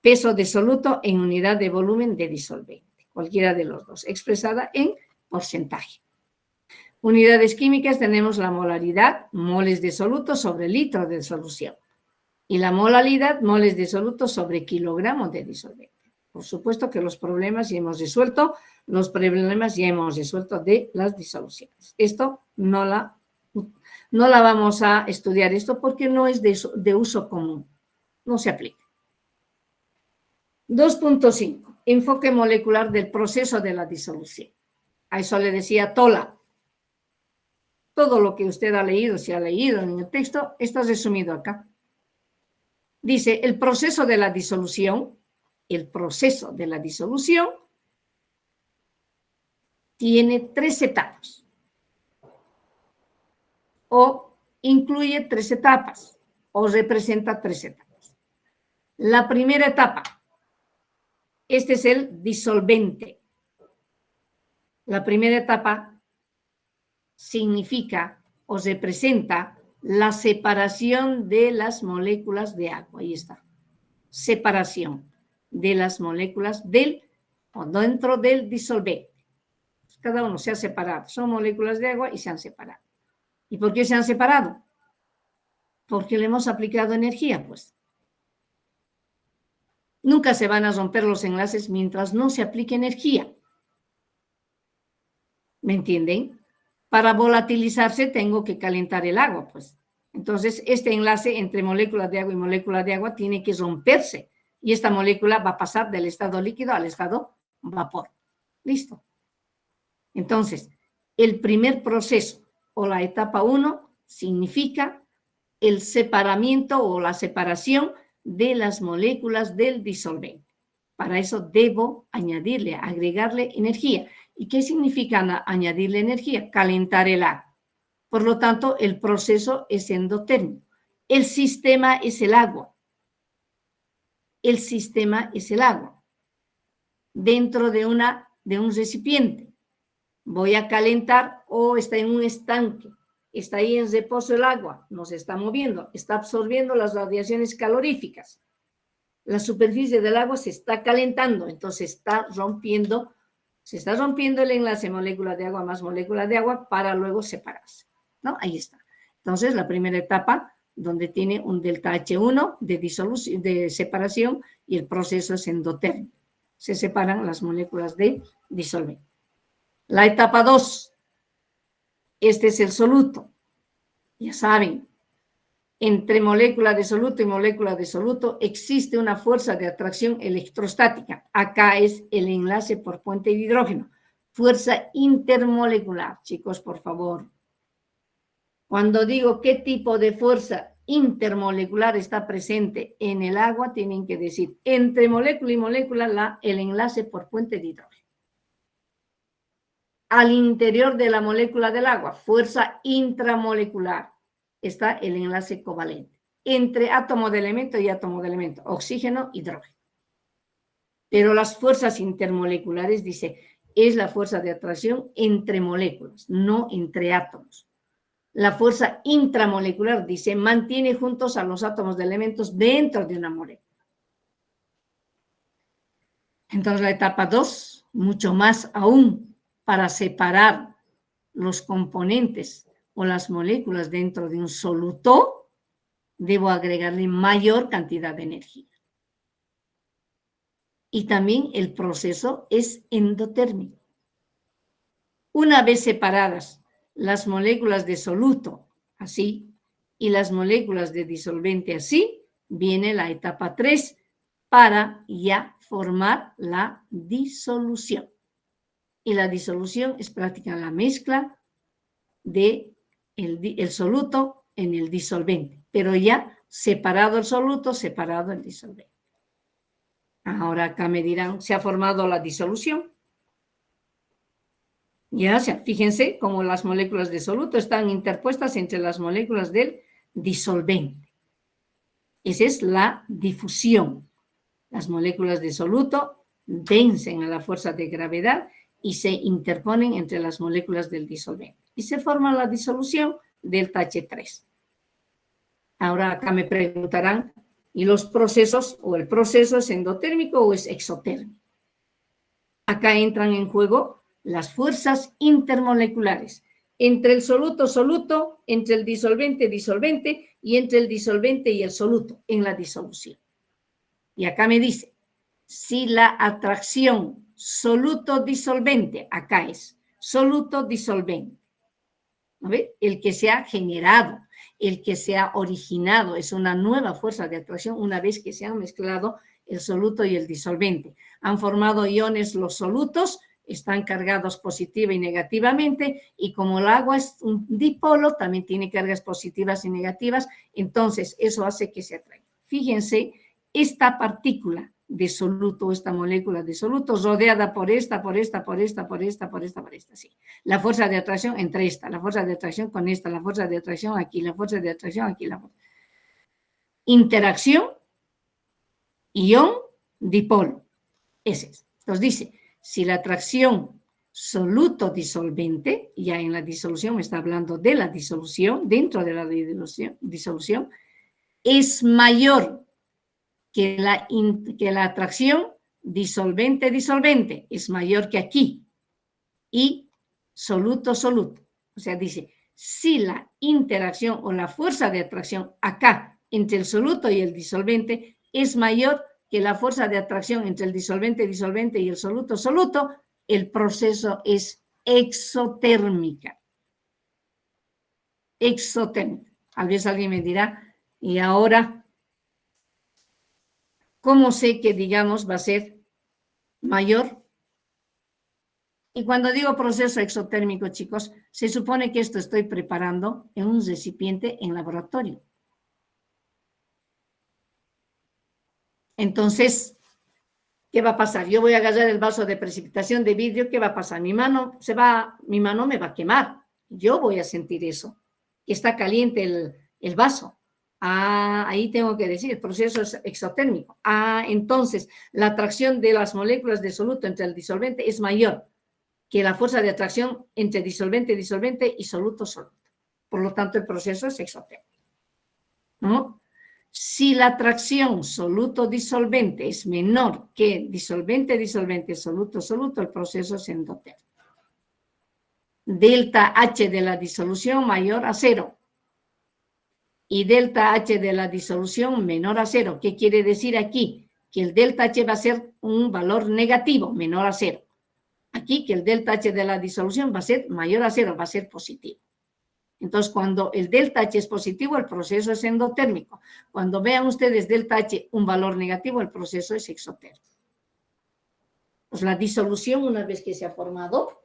Peso de soluto en unidad de volumen de disolvente. Cualquiera de los dos, expresada en porcentaje. Unidades químicas tenemos la molaridad, moles de soluto sobre litro de solución. Y la molaridad, moles de soluto sobre kilogramo de disolvente. Por supuesto que los problemas ya hemos resuelto, de las disoluciones. Esto no la vamos a estudiar esto porque no es de uso común, no se aplica. 2.5. Enfoque molecular del proceso de la disolución. A eso le decía Tola. Todo lo que usted ha leído, si ha leído en el texto, está resumido acá. Dice, el proceso de la disolución tiene 3 etapas o incluye 3 etapas o representa 3 etapas. La primera etapa, este es el disolvente. La primera etapa significa o representa la separación de las moléculas de agua. Ahí está. Separación de las moléculas o dentro del disolvente. Cada uno se ha separado. Son moléculas de agua y se han separado. ¿Y por qué se han separado? Porque le hemos aplicado energía, pues. Nunca se van a romper los enlaces mientras no se aplique energía. ¿Me entienden? Para volatilizarse tengo que calentar el agua, pues. Entonces, este enlace entre moléculas de agua y moléculas de agua tiene que romperse. Y esta molécula va a pasar del estado líquido al estado vapor. ¿Listo? Entonces, el primer proceso o la etapa 1 significa el separamiento o la separación de las moléculas del disolvente. Para eso debo añadirle, agregarle energía. ¿Y qué significa añadirle energía? Calentar el agua. Por lo tanto, el proceso es endotérmico. El sistema es el agua. El sistema es el agua. Dentro de un recipiente. Voy a calentar o está en un estanque. Está ahí en reposo el agua, no se está moviendo, está absorbiendo las radiaciones caloríficas. La superficie del agua se está calentando, entonces se está rompiendo el enlace molécula de agua más molécula de agua para luego separarse, ¿no? Ahí está. Entonces, la primera etapa, donde tiene un delta H1 de separación y el proceso es endotérmico. Se separan las moléculas de disolvente. La etapa 2. Este es el soluto. Ya saben, entre molécula de soluto y molécula de soluto existe una fuerza de atracción electrostática. Acá es el enlace por puente de hidrógeno. Fuerza intermolecular. Chicos, por favor. Cuando digo qué tipo de fuerza intermolecular está presente en el agua, tienen que decir entre molécula y molécula el enlace por puente de hidrógeno. Al interior de la molécula del agua, fuerza intramolecular, está el enlace covalente entre átomo de elemento y átomo de elemento, oxígeno, hidrógeno. Pero las fuerzas intermoleculares, dice, es la fuerza de atracción entre moléculas, no entre átomos. La fuerza intramolecular, dice, mantiene juntos a los átomos de elementos dentro de una molécula. Entonces la etapa 2, mucho más aún, para separar los componentes o las moléculas dentro de un soluto, debo agregarle mayor cantidad de energía. Y también el proceso es endotérmico. Una vez separadas las moléculas de soluto, así, y las moléculas de disolvente, así, viene la etapa 3 para ya formar la disolución. Y la disolución es prácticamente la mezcla de el soluto en el disolvente, pero ya separado el soluto, separado el disolvente. Ahora acá me dirán, ¿se ha formado la disolución? Ya, fíjense cómo las moléculas de soluto están interpuestas entre las moléculas del disolvente. Esa es la difusión. Las moléculas de soluto vencen a la fuerza de gravedad y se interponen entre las moléculas del disolvente. Y se forma la disolución delta H3. Ahora acá me preguntarán, ¿y los procesos o el proceso es endotérmico o es exotérmico? Acá entran en juego las fuerzas intermoleculares entre el soluto, entre el disolvente y entre el disolvente y el soluto en la disolución. Y acá me dice, si la atracción soluto-disolvente, acá es soluto-disolvente, ¿no ve? El que se ha generado, el que se ha originado, es una nueva fuerza de atracción una vez que se han mezclado el soluto y el disolvente. Han formado iones los solutos, están cargados positiva y negativamente, y como el agua es un dipolo, también tiene cargas positivas y negativas, entonces eso hace que se atraigan. Fíjense, esta partícula de soluto, esta molécula de soluto, rodeada por esta, sí. La fuerza de atracción entre esta, la fuerza de atracción con esta, la fuerza de atracción aquí, la fuerza de atracción aquí, la fuerza. Interacción, ion, dipolo. Ese es. Entonces dice, si la atracción soluto-disolvente, ya en la disolución me está hablando de la disolución, dentro de la disolución, es mayor que la atracción disolvente-disolvente es mayor que aquí y soluto-soluto. O sea, dice, si la interacción o la fuerza de atracción acá entre el soluto y el disolvente es mayor que la fuerza de atracción entre el disolvente-disolvente y el soluto-soluto, el proceso es exotérmica. Exotérmica. Tal vez alguien me dirá, y ahora, ¿cómo sé que, digamos, va a ser mayor? Y cuando digo proceso exotérmico, chicos, se supone que esto estoy preparando en un recipiente en laboratorio. Entonces, ¿qué va a pasar? Yo voy a agarrar el vaso de precipitación de vidrio, ¿qué va a pasar? Mi mano me va a quemar. Yo voy a sentir eso. Está caliente el vaso. Ahí tengo que decir, el proceso es exotérmico. Entonces, la atracción de las moléculas de soluto entre el disolvente es mayor que la fuerza de atracción entre disolvente y soluto-soluto. Por lo tanto, el proceso es exotérmico. ¿No? Si la atracción soluto-disolvente es menor que disolvente-disolvente, soluto-soluto, el proceso es endotérmico. Delta H de la disolución mayor a 0 y delta H de la disolución menor a 0. ¿Qué quiere decir aquí? Que el delta H va a ser un valor negativo, menor a 0. Aquí que el delta H de la disolución va a ser mayor a 0, va a ser positivo. Entonces, cuando el delta H es positivo, el proceso es endotérmico. Cuando vean ustedes delta H un valor negativo, el proceso es exotérmico. Pues la disolución, una vez que se ha formado,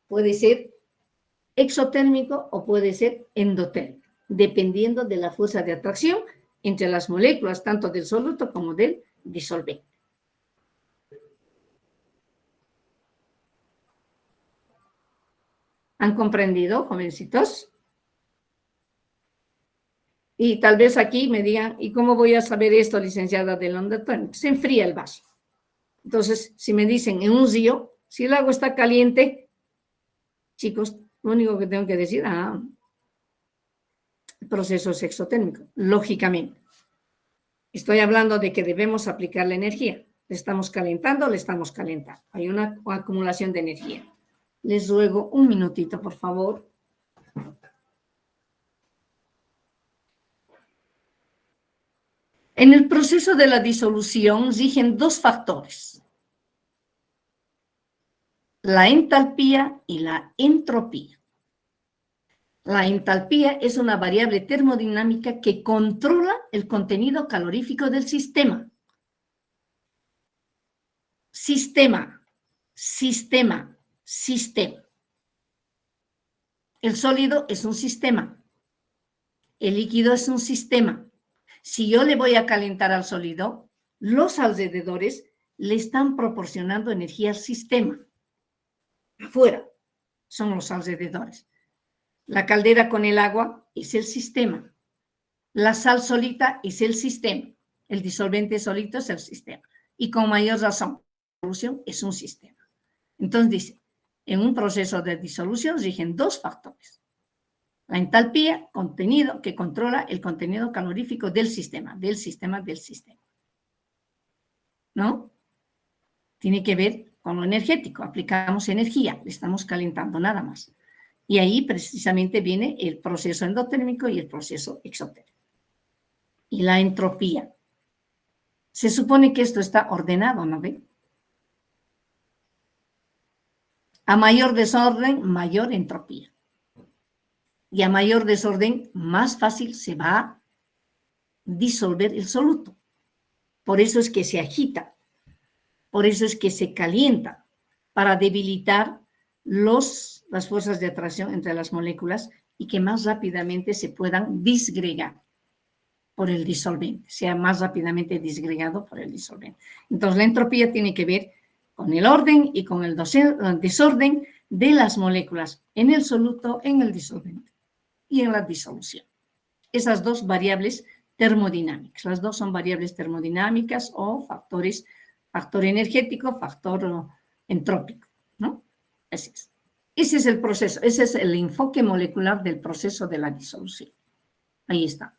puede ser exotérmico o puede ser endotérmico, dependiendo de la fuerza de atracción entre las moléculas, tanto del soluto como del disolvente. ¿Han comprendido, jovencitos? Y tal vez aquí me digan, ¿y cómo voy a saber esto, licenciada del endotérmico? Se enfría el vaso. Entonces, si me dicen en un río, si el agua está caliente, chicos, lo único que tengo que decir, el proceso es exotérmico, lógicamente. Estoy hablando de que debemos aplicar la energía. ¿Le estamos calentando o le estamos calentando? Hay una acumulación de energía. Les ruego un minutito, por favor. En el proceso de la disolución rigen dos factores: la entalpía y la entropía. La entalpía es una variable termodinámica que controla el contenido calorífico del sistema. Sistema. El sólido es un sistema. El líquido es un sistema. Si yo le voy a calentar al sólido, los alrededores le están proporcionando energía al sistema. Afuera son los alrededores. La caldera con el agua es el sistema. La sal solita es el sistema. El disolvente solito es el sistema. Y con mayor razón, la disolución es un sistema. Entonces dice, en un proceso de disolución rigen dos factores. La entalpía, contenido, que controla el contenido calorífico del sistema. ¿No? Tiene que ver con lo energético. Aplicamos energía, le estamos calentando nada más. Y ahí precisamente viene el proceso endotérmico y el proceso exotérmico. Y la entropía. Se supone que esto está ordenado, ¿no ve? A mayor desorden, mayor entropía. Y a mayor desorden, más fácil se va a disolver el soluto. Por eso es que se agita. Por eso es que se calienta, para debilitar las fuerzas de atracción entre las moléculas y que más rápidamente se puedan disgregar por el disolvente, sea más rápidamente disgregado por el disolvente. Entonces, la entropía tiene que ver con el orden y con el desorden de las moléculas en el soluto, en el disolvente y en la disolución. Esas dos variables termodinámicas, las dos son variables termodinámicas o factores, factor energético, factor entrópico, ¿no? Así es. Ese es el proceso, ese es el enfoque molecular del proceso de la disolución. Ahí está.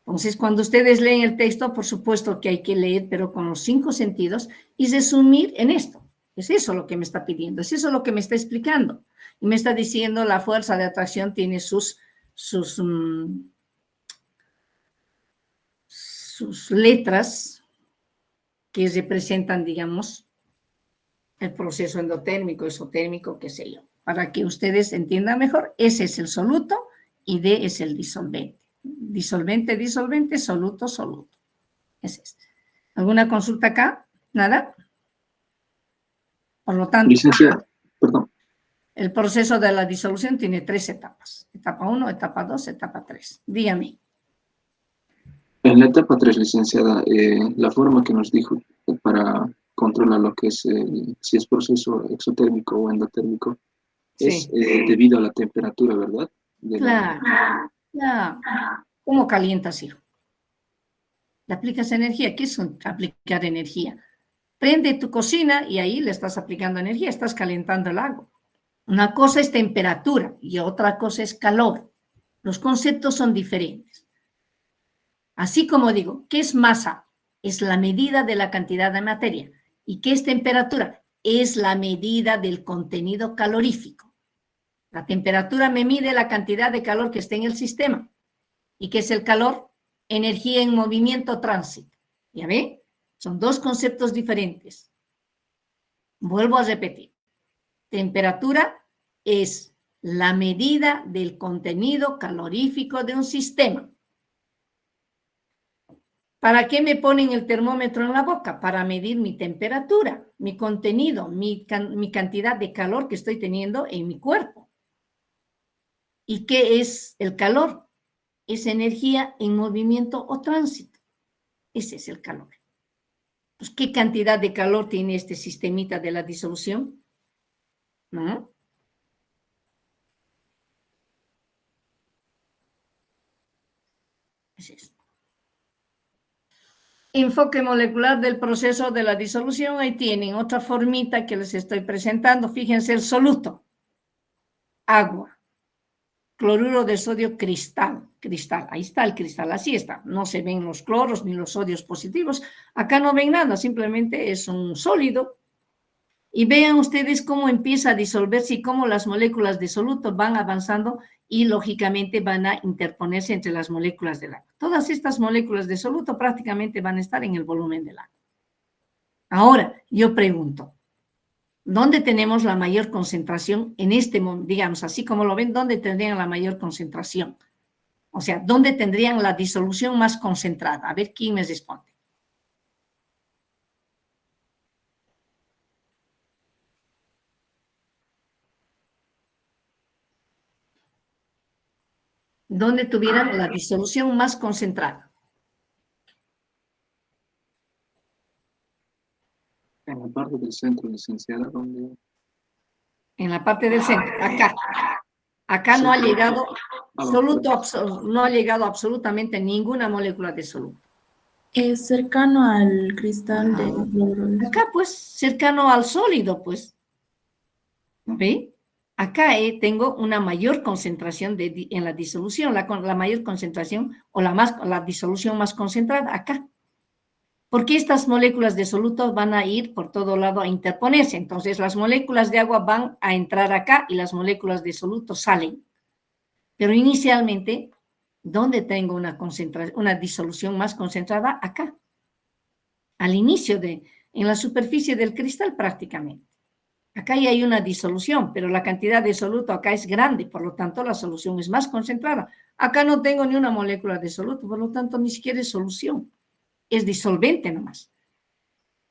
Entonces, cuando ustedes leen el texto, por supuesto que hay que leer, pero con los 5 sentidos y resumir en esto. Es eso lo que me está pidiendo, es eso lo que me está explicando. Y me está diciendo la fuerza de atracción tiene sus letras que representan, digamos, el proceso endotérmico, esotérmico, qué sé yo. Para que ustedes entiendan mejor, S es el soluto y D es el disolvente. Disolvente, disolvente, soluto, soluto. Ese es. ¿Alguna consulta acá? ¿Nada? Por lo tanto, Licenciada, perdón. el proceso de la disolución tiene 3 etapas. Etapa 1, etapa 2, etapa 3. Dígame. En la etapa 3, licenciada, la forma que nos dijo para controlar lo que es, si es proceso exotérmico o endotérmico, es Sí. Debido a la temperatura, ¿verdad? Claro. Ya. ¿Cómo calientas, hijo? Le aplicas energía. ¿Qué es aplicar energía? Prende tu cocina y ahí le estás aplicando energía, estás calentando el agua. Una cosa es temperatura y otra cosa es calor. Los conceptos son diferentes. Así como digo, ¿qué es masa? Es la medida de la cantidad de materia. ¿Y qué es temperatura? Es la medida del contenido calorífico. La temperatura me mide la cantidad de calor que está en el sistema. ¿Y qué es el calor? Energía en movimiento, tránsito. ¿Ya ve? Son 2 conceptos diferentes. Vuelvo a repetir. Temperatura es la medida del contenido calorífico de un sistema. ¿Para qué me ponen el termómetro en la boca? Para medir mi temperatura, mi contenido, mi cantidad de calor que estoy teniendo en mi cuerpo. ¿Y qué es el calor? Es energía en movimiento o tránsito. Ese es el calor. Pues, ¿qué cantidad de calor tiene este sistemita de la disolución? ¿No? Es eso. Enfoque molecular del proceso de la disolución. Ahí tienen otra formita que les estoy presentando. Fíjense el soluto. Agua. Cloruro de sodio, cristal. Cristal. Ahí está el cristal. Así está. No se ven los cloros ni los sodios positivos. Acá no ven nada. Simplemente es un sólido. Y vean ustedes cómo empieza a disolverse y cómo las moléculas de soluto van avanzando y lógicamente van a interponerse entre las moléculas del agua. Todas estas moléculas de soluto prácticamente van a estar en el volumen del agua. Ahora, yo pregunto, ¿dónde tenemos la mayor concentración en este momento? Digamos, así como lo ven, ¿dónde tendrían la mayor concentración? O sea, ¿dónde tendrían la disolución más concentrada? A ver quién me responde. ¿Dónde tuvieran la disolución más concentrada? En la parte del centro, licenciada, donde... En la parte del centro, acá. Acá no ha llegado no ha llegado absolutamente ninguna molécula de soluto. Es cercano al cristal de cloruro. Acá, pues, cercano al sólido, pues. ¿No ve? Acá tengo una mayor concentración en la disolución, la mayor concentración o la disolución más concentrada acá. Porque estas moléculas de soluto van a ir por todo lado a interponerse. Entonces, las moléculas de agua van a entrar acá y las moléculas de soluto salen. Pero inicialmente, ¿dónde tengo una disolución más concentrada? Acá. Al inicio en la superficie del cristal prácticamente. Acá ya hay una disolución, pero la cantidad de soluto acá es grande, por lo tanto la solución es más concentrada. Acá no tengo ni una molécula de soluto, por lo tanto ni siquiera es solución. Es disolvente nomás.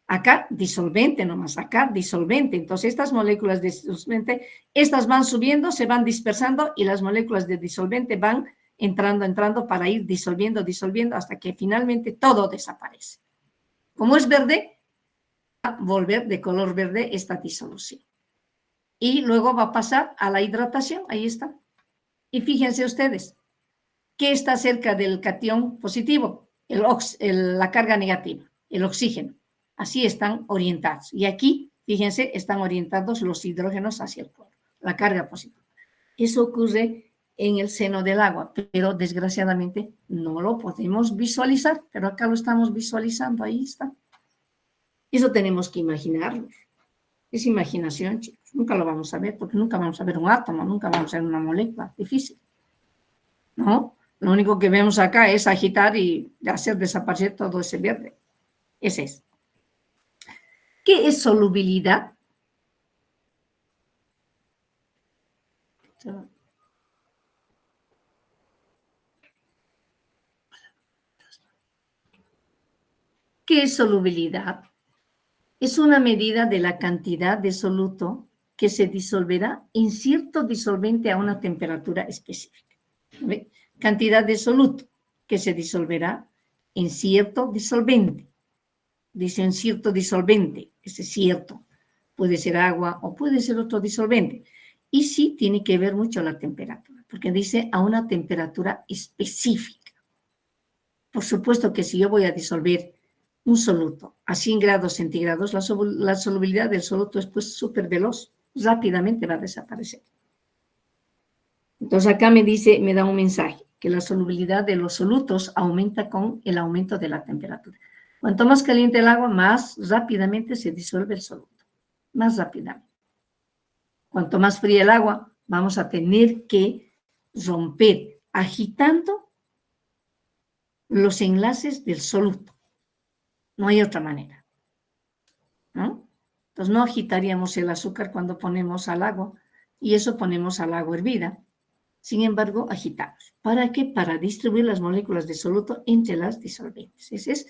Acá disolvente nomás, acá disolvente. Entonces estas moléculas de disolvente, estas van subiendo, se van dispersando y las moléculas de disolvente van entrando para ir disolviendo hasta que finalmente todo desaparece. Como es verde, va a volver de color verde esta disolución. Y luego va a pasar a la hidratación, ahí está. Y fíjense ustedes, ¿qué está cerca del catión positivo? La carga negativa, el oxígeno. Así están orientados. Y aquí, fíjense, están orientados los hidrógenos hacia el polo, la carga positiva. Eso ocurre en el seno del agua, pero desgraciadamente no lo podemos visualizar, pero acá lo estamos visualizando, ahí está. Eso tenemos que imaginarlo. Es imaginación, chicos. Nunca lo vamos a ver, porque nunca vamos a ver un átomo, nunca vamos a ver una molécula. Difícil, ¿no? Lo único que vemos acá es agitar y hacer desaparecer todo ese verde. Ese es. ¿Qué es solubilidad? ¿Qué es solubilidad? Es una medida de la cantidad de soluto que se disolverá en cierto disolvente a una temperatura específica. ¿Ve? Cantidad de soluto que se disolverá en cierto disolvente. Dice en cierto disolvente, ese cierto. Puede ser agua o puede ser otro disolvente. Y sí tiene que ver mucho la temperatura, porque dice a una temperatura específica. Por supuesto que si yo voy a disolver un soluto a 100 grados centígrados, la solubilidad del soluto es pues súper veloz, rápidamente va a desaparecer. Entonces acá me dice, me da un mensaje, que la solubilidad de los solutos aumenta con el aumento de la temperatura. Cuanto más caliente el agua, más rápidamente se disuelve el soluto, más rápidamente. Cuanto más fría el agua, vamos a tener que romper agitando los enlaces del soluto. No hay otra manera, ¿no? Entonces no agitaríamos el azúcar cuando ponemos al agua y eso ponemos al agua hervida. Sin embargo, agitamos. ¿Para qué? Para distribuir las moléculas de soluto entre las disolventes. Esa es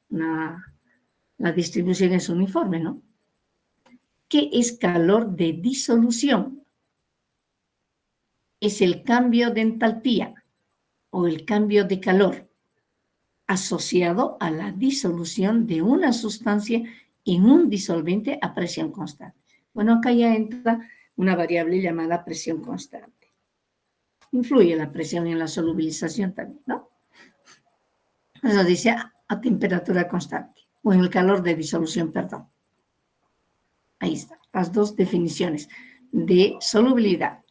la distribución es uniforme, ¿no? ¿Qué es calor de disolución? Es el cambio de entalpía o el cambio de calor asociado a la disolución de una sustancia en un disolvente a presión constante. Bueno, acá ya entra una variable llamada presión constante. Influye la presión en la solubilización también, ¿no? Eso dice a temperatura constante o en el calor de disolución, perdón. Ahí están las dos definiciones de solubilidad.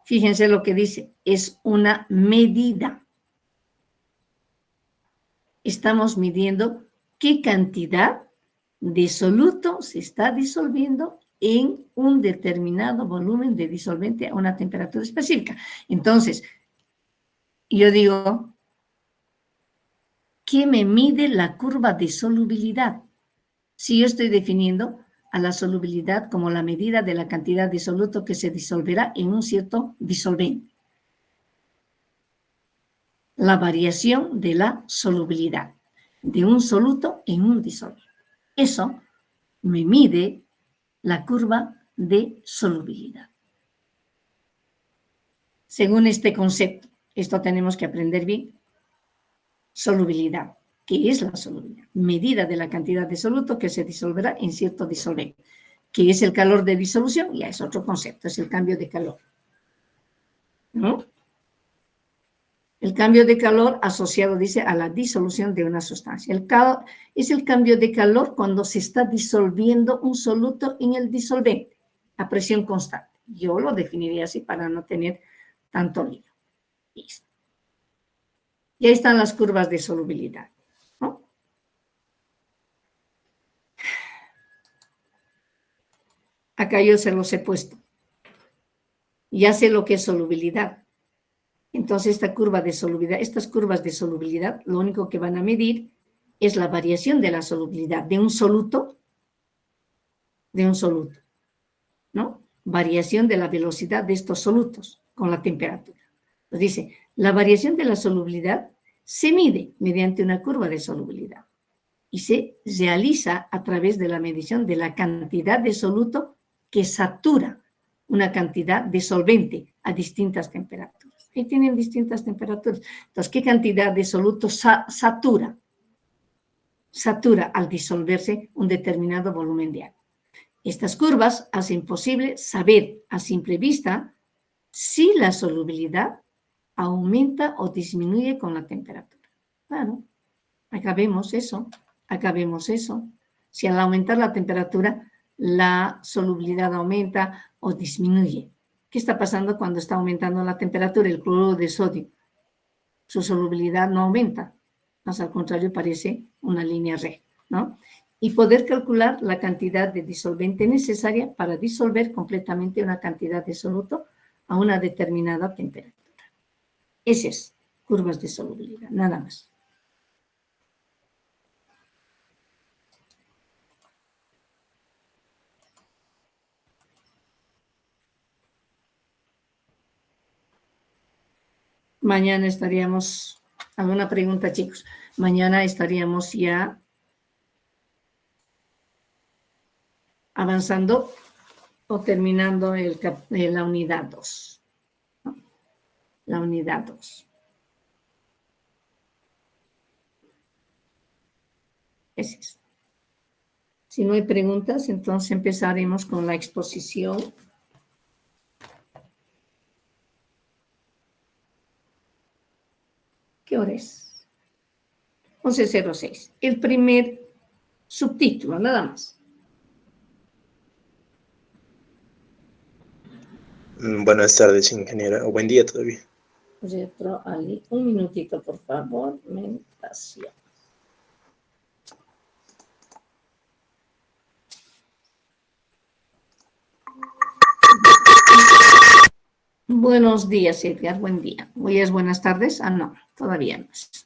Fíjense lo que dice, es una medida. Estamos midiendo qué cantidad de soluto se está disolviendo en un determinado volumen de disolvente a una temperatura específica. Entonces, yo digo, ¿qué me mide la curva de solubilidad? Si yo estoy definiendo a la solubilidad como la medida de la cantidad de soluto que se disolverá en un cierto disolvente. La variación de la solubilidad de un soluto en un disolvente. Eso me mide la curva de solubilidad. Según este concepto, esto tenemos que aprender bien. Solubilidad. ¿Qué es la solubilidad? Medida de la cantidad de soluto que se disolverá en cierto disolvente. ¿Qué es el calor de disolución? Ya es otro concepto, es el cambio de calor, ¿no? El cambio de calor asociado, dice, a la disolución de una sustancia. Es el cambio de calor cuando se está disolviendo un soluto en el disolvente a presión constante. Yo lo definiría así para no tener tanto lío. Listo. Y ahí están las curvas de solubilidad, ¿no? Acá yo se los he puesto. Ya sé lo que es solubilidad. Entonces, estas curvas de solubilidad, lo único que van a medir es la variación de la solubilidad de un soluto, ¿no? Variación de la velocidad de estos solutos con la temperatura. Pues dice, la variación de la solubilidad se mide mediante una curva de solubilidad y se realiza a través de la medición de la cantidad de soluto que satura una cantidad de solvente a distintas temperaturas. Ahí tienen distintas temperaturas. Entonces, ¿qué cantidad de soluto satura? Satura al disolverse un determinado volumen de agua. Estas curvas hacen posible saber a simple vista si la solubilidad aumenta o disminuye con la temperatura. Claro, acá vemos eso. Si al aumentar la temperatura, la solubilidad aumenta o disminuye. ¿Ok? ¿Qué está pasando cuando está aumentando la temperatura? El cloruro de sodio. Su solubilidad no aumenta, más al contrario parece una línea recta, ¿no? Y poder calcular la cantidad de disolvente necesaria para disolver completamente una cantidad de soluto a una determinada temperatura. Ese es curvas de solubilidad, nada más. Mañana estaríamos, ¿alguna pregunta, chicos? Mañana estaríamos ya avanzando o terminando la unidad 2. ¿No? La unidad 2. Ese es. Si no hay preguntas, entonces empezaremos con la exposición. ¿Qué hora es? 11:06. El primer subtítulo, nada más. Buenas tardes, ingeniera. O buen día todavía. Retro Ali, un minutito, por favor. Meditación. Buenos días, Edgar. Buen día. ¿Hoy es buenas tardes? Ah, no, todavía no es.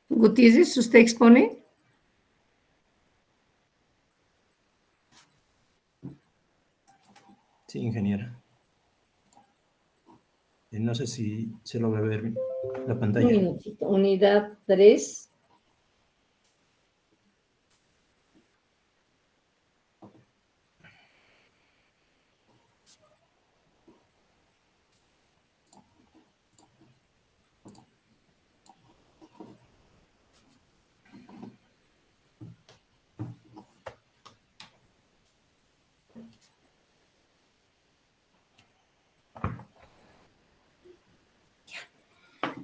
Gutiérrez, ¿usted expone? Sí, ingeniera. No sé si se logra ver la pantalla. Un minutito. Unidad 3.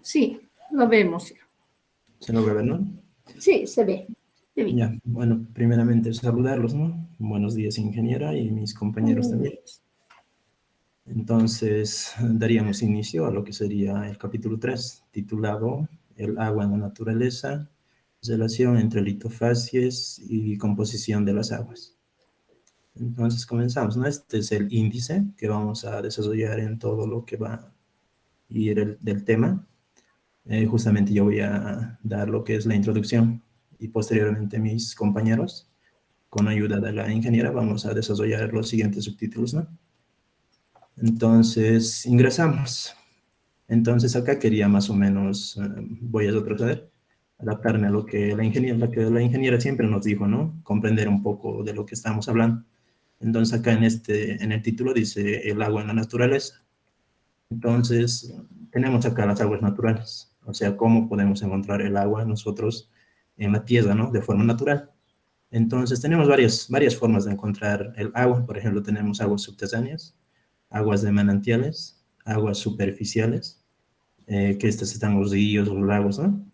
Sí, lo vemos. ¿Se logra ver, no? Sí, se ve. Se ve. Ya, bueno, primeramente saludarlos, ¿no? Buenos días, ingeniera, y mis compañeros también. Entonces, daríamos inicio a lo que sería el capítulo 3, titulado El agua en la naturaleza, relación entre litofacies y composición de las aguas. Entonces, comenzamos, ¿no? Este es el índice que vamos a desarrollar en todo lo que va a ir del tema. Justamente yo voy a dar lo que es la introducción y posteriormente mis compañeros, con ayuda de la ingeniera, vamos a desarrollar los siguientes subtítulos, ¿no? Entonces, ingresamos. Entonces, acá quería más o menos, voy a retroceder, adaptarme a lo que la ingeniera siempre nos dijo, ¿no? Comprender un poco de lo que estamos hablando. Entonces, acá en el título dice el agua en la naturaleza. Entonces, tenemos acá las aguas naturales. O sea, cómo podemos encontrar el agua nosotros en la tierra, ¿no? De forma natural. Entonces, tenemos varias formas de encontrar el agua. Por ejemplo, tenemos aguas subterráneas, aguas de manantiales, aguas superficiales, que estas están en los ríos, los lagos, ¿no?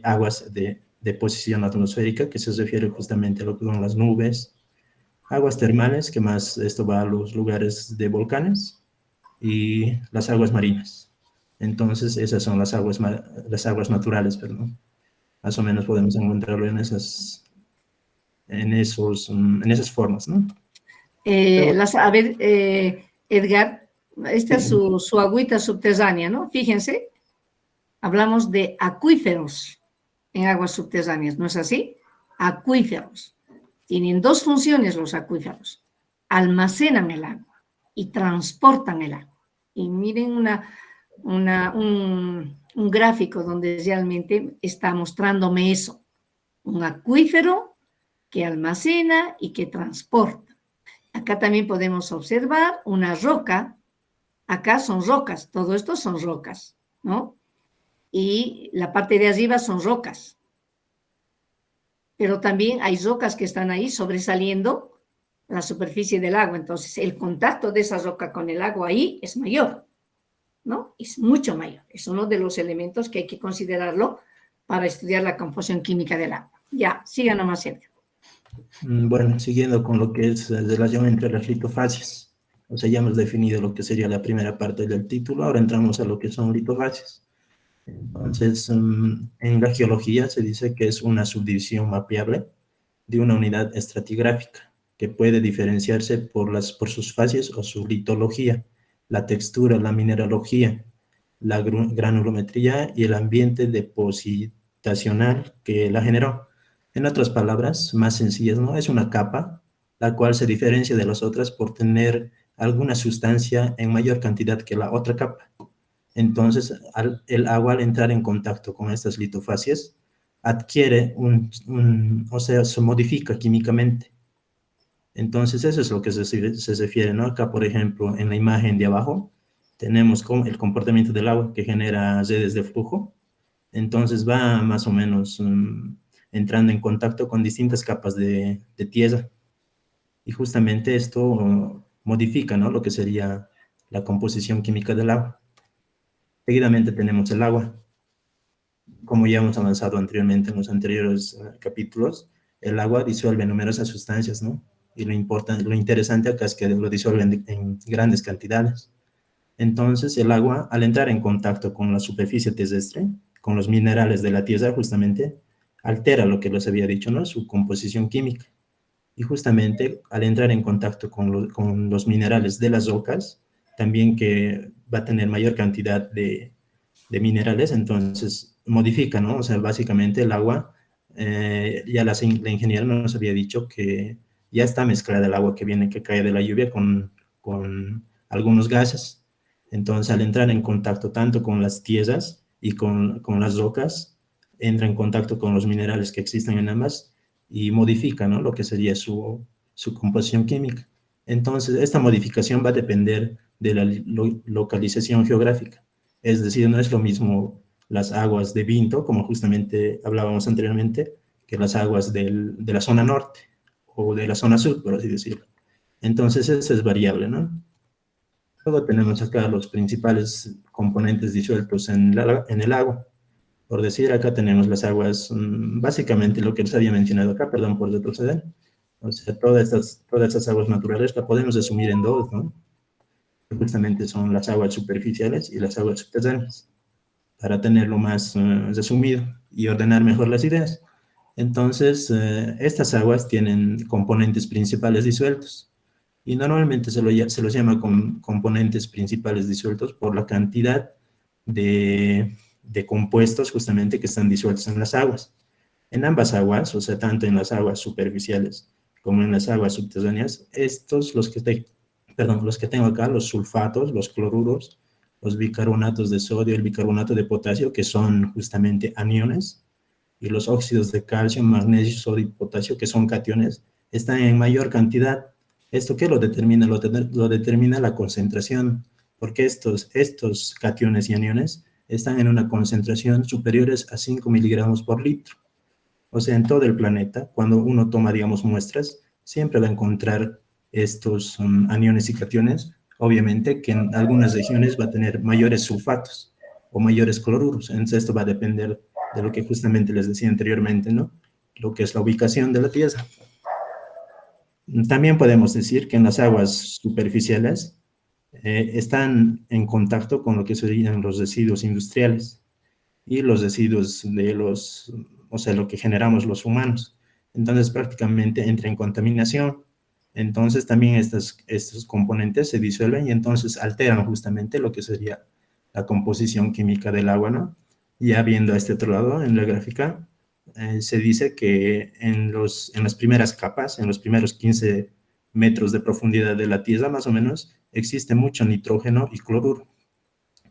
Aguas de deposición atmosférica, que se refiere justamente a lo que son las nubes. Aguas termales, que más esto va a los lugares de volcanes. Y las aguas marinas. Entonces, esas son las aguas naturales, perdón. Más o menos podemos encontrarlo en esas formas, ¿no? A ver, Edgar, esta es su agüita subterránea, ¿no? Fíjense, hablamos de acuíferos en aguas subterráneas, ¿no es así? Acuíferos. Tienen dos funciones los acuíferos. Almacenan el agua y transportan el agua. Y miren un gráfico donde realmente está mostrándome eso. Un acuífero que almacena y que transporta. Acá también podemos observar una roca. Acá son rocas, todo esto son rocas, ¿no? Y la parte de arriba son rocas. Pero también hay rocas que están ahí sobresaliendo la superficie del agua. Entonces, el contacto de esa roca con el agua ahí es mayor, ¿no? Es mucho mayor. Es uno de los elementos que hay que considerarlo para estudiar la composición química del agua. Ya, siga nomás, Sergio. Bueno, siguiendo con lo que es la relación entre las litofases. O sea, ya hemos definido lo que sería la primera parte del título, ahora entramos a lo que son litofases. Entonces, en la geología se dice que es una subdivisión mapeable de una unidad estratigráfica que puede diferenciarse por sus fases o su litología, la textura, la mineralogía, la granulometría y el ambiente depositacional que la generó. En otras palabras, más sencillas, ¿no? Es una capa, la cual se diferencia de las otras por tener alguna sustancia en mayor cantidad que la otra capa. Entonces, el agua al entrar en contacto con estas litofases, adquiere o sea, se modifica químicamente. Entonces, eso es lo que se refiere, ¿no? Acá, por ejemplo, en la imagen de abajo, tenemos el comportamiento del agua que genera redes de flujo. Entonces, va más o menos entrando en contacto con distintas capas de tierra. Y justamente esto modifica, ¿no? Lo que sería la composición química del agua. Seguidamente tenemos el agua. Como ya hemos avanzado anteriormente en los anteriores capítulos, el agua disuelve numerosas sustancias, ¿no? Y lo interesante acá es que lo disuelven en grandes cantidades. Entonces, el agua, al entrar en contacto con la superficie terrestre, con los minerales de la tierra, justamente, altera lo que les había dicho, ¿no? Su composición química. Y justamente, al entrar en contacto con los minerales de las rocas, también que va a tener mayor cantidad de minerales, entonces modifica, ¿no? O sea, básicamente el agua, ya la ingeniera nos había dicho que ya está mezclada el agua que cae de la lluvia con algunos gases. Entonces, al entrar en contacto tanto con las tierras y con las rocas, entra en contacto con los minerales que existen en ambas y modifica, ¿no? Lo que sería su composición química. Entonces, esta modificación va a depender de la localización geográfica. Es decir, no es lo mismo las aguas de Vinto, como justamente hablábamos anteriormente, que las aguas de la zona norte o de la zona sur, por así decirlo. Entonces, eso es variable, ¿no? Luego tenemos acá los principales componentes disueltos en el agua. Por decir, acá tenemos las aguas, básicamente lo que les había mencionado acá, perdón por retroceder. O sea, todas estas aguas naturales las podemos resumir en dos, ¿no? Justamente son las aguas superficiales y las aguas subterráneas, para tenerlo más resumido y ordenar mejor las ideas. Entonces, estas aguas tienen componentes principales disueltos y normalmente se los llama componentes principales disueltos por la cantidad de compuestos justamente que están disueltos en las aguas. En ambas aguas, o sea, tanto en las aguas superficiales como en las aguas subterráneas, los que tengo acá, los sulfatos, los cloruros, los bicarbonatos de sodio, el bicarbonato de potasio, que son justamente aniones, y los óxidos de calcio, magnesio, sodio y potasio, que son cationes, están en mayor cantidad. ¿Esto qué lo determina? Lo determina la concentración, porque estos cationes y aniones están en una concentración superiores a 5 miligramos por litro. O sea, en todo el planeta, cuando uno toma, digamos, muestras, siempre va a encontrar estos aniones y cationes. Obviamente que en algunas regiones va a tener mayores sulfatos o mayores cloruros. Entonces, esto va a depender de lo que justamente les decía anteriormente, ¿no? Lo que es la ubicación de la tierra. También podemos decir que en las aguas superficiales están en contacto con lo que serían los residuos industriales y los residuos o sea, lo que generamos los humanos. Entonces, prácticamente entra en contaminación. Entonces, también estos componentes se disuelven y entonces alteran justamente lo que sería la composición química del agua, ¿no? Ya viendo a este otro lado, en la gráfica, se dice que en las primeras capas, en los primeros 15 metros de profundidad de la Tierra, más o menos, existe mucho nitrógeno y cloruro.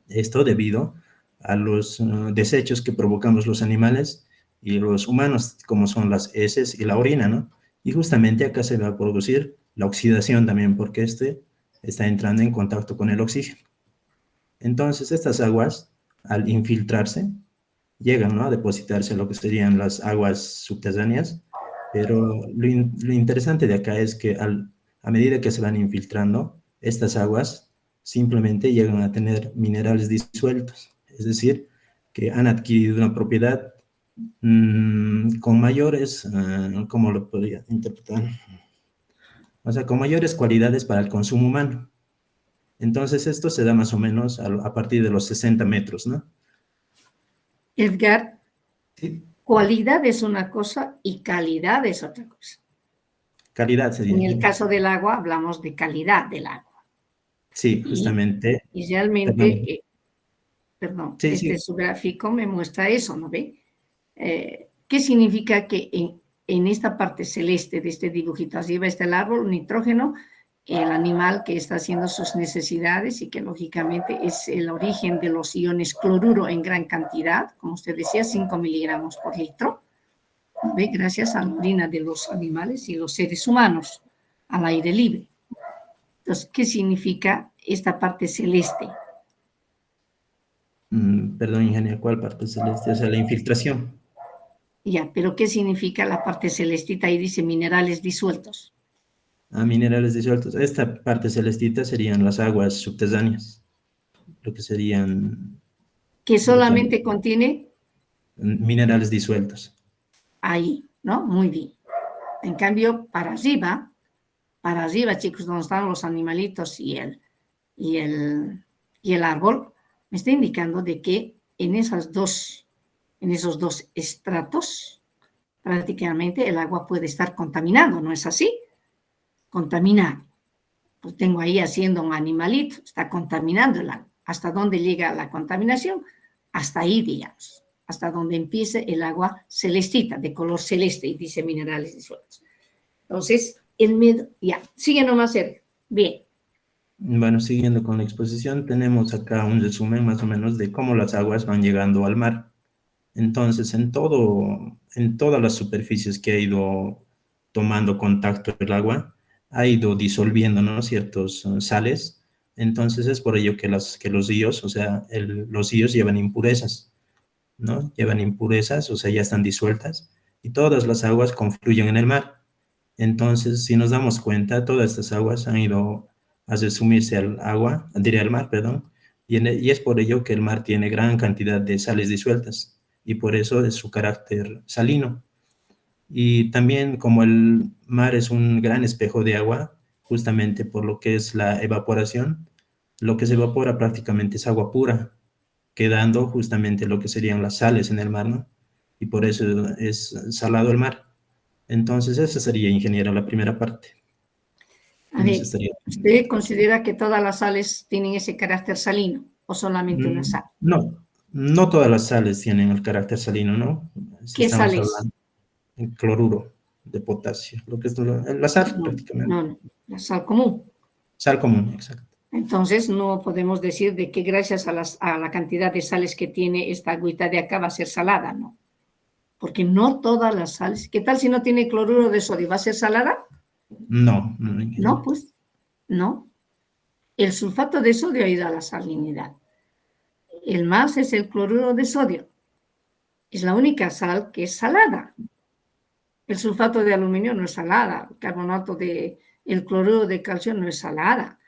Esto debido a los desechos que provocamos los animales y los humanos, como son las heces y la orina, ¿no? Y justamente acá se va a producir la oxidación también, porque está entrando en contacto con el oxígeno. Entonces, estas aguas, al infiltrarse, llegan, ¿no?, a depositarse a lo que serían las aguas subterráneas, pero lo interesante de acá es que a medida que se van infiltrando, estas aguas simplemente llegan a tener minerales disueltos, es decir, que han adquirido una propiedad con mayores, ¿cómo lo podría interpretar? O sea, con mayores cualidades para el consumo humano. Entonces, esto se da más o menos a partir de los 60 metros, ¿no? Edgar, Sí. cualidad es una cosa y calidad es otra cosa. Calidad sería. En el caso del agua hablamos de calidad del agua. Sí, justamente. Y realmente, perdón, Sí, este sí. su gráfico me muestra eso, ¿no ve? ¿Qué significa que en esta parte celeste de este dibujito, arriba está el árbol, nitrógeno, el animal que está haciendo sus necesidades y que lógicamente es el origen de los iones cloruro en gran cantidad, como usted decía, 5 miligramos por litro, ¿no ve? Gracias a la orina de los animales y los seres humanos al aire libre. Entonces, ¿qué significa esta parte celeste? Perdón, ingeniero, ¿cuál parte celeste? O sea, la infiltración. Ya, pero ¿qué significa la parte celestita? Ahí dice minerales disueltos. Minerales disueltos. Esta parte celestita serían las aguas subterráneas, lo que serían Que solamente contiene minerales disueltos. ahí, ¿no? Muy bien. En cambio, para arriba, chicos, donde están los animalitos y el árbol, me está indicando de que en esos dos estratos, prácticamente el agua puede estar contaminado, ¿no es así? Contaminado. Pues tengo ahí haciendo un animalito, está contaminando el agua. ¿Hasta dónde llega la contaminación? Hasta ahí, digamos, hasta donde empiece el agua celestita, de color celeste, y dice minerales disueltos. Entonces, ya, sigue nomás, Sergio. Bien. Bueno, siguiendo con la exposición, tenemos acá un resumen más o menos de cómo las aguas van llegando al mar. Entonces, en todas las superficies que ha ido tomando contacto el agua, ha ido disolviendo, ¿no?, ciertos sales. Entonces, es por ello que los ríos, o sea, los ríos llevan impurezas, ¿no? Llevan impurezas, o sea, ya están disueltas, y todas las aguas confluyen en el mar. Entonces, si nos damos cuenta, todas estas aguas han ido a resumirse al mar, perdón, y es por ello que el mar tiene gran cantidad de sales disueltas, y por eso es su carácter salino. Y también como el mar es un gran espejo de agua, justamente por lo que es la evaporación, lo que se evapora prácticamente es agua pura, quedando justamente lo que serían las sales en el mar, ¿no? Y por eso es salado el mar. Entonces, esa sería, ingeniero, la primera parte. A ver, ¿usted considera que todas las sales tienen ese carácter salino o solamente una sal? No todas las sales tienen el carácter salino, ¿no? ¿Qué Estamos sales? hablando de cloruro de potasio, lo que es la sal, prácticamente. No, la sal común. Sal común, exacto. Entonces, no podemos decir de que gracias a la cantidad de sales que tiene esta agüita de acá va a ser salada, ¿no? Porque no todas las sales. ¿Qué tal si no tiene cloruro de sodio? ¿Va a ser salada? No. No, pues, no. El sulfato de sodio ayuda a la salinidad. El más es el cloruro de sodio. Es la única sal que es salada. El sulfato de aluminio no es salada. El cloruro de calcio no es salada.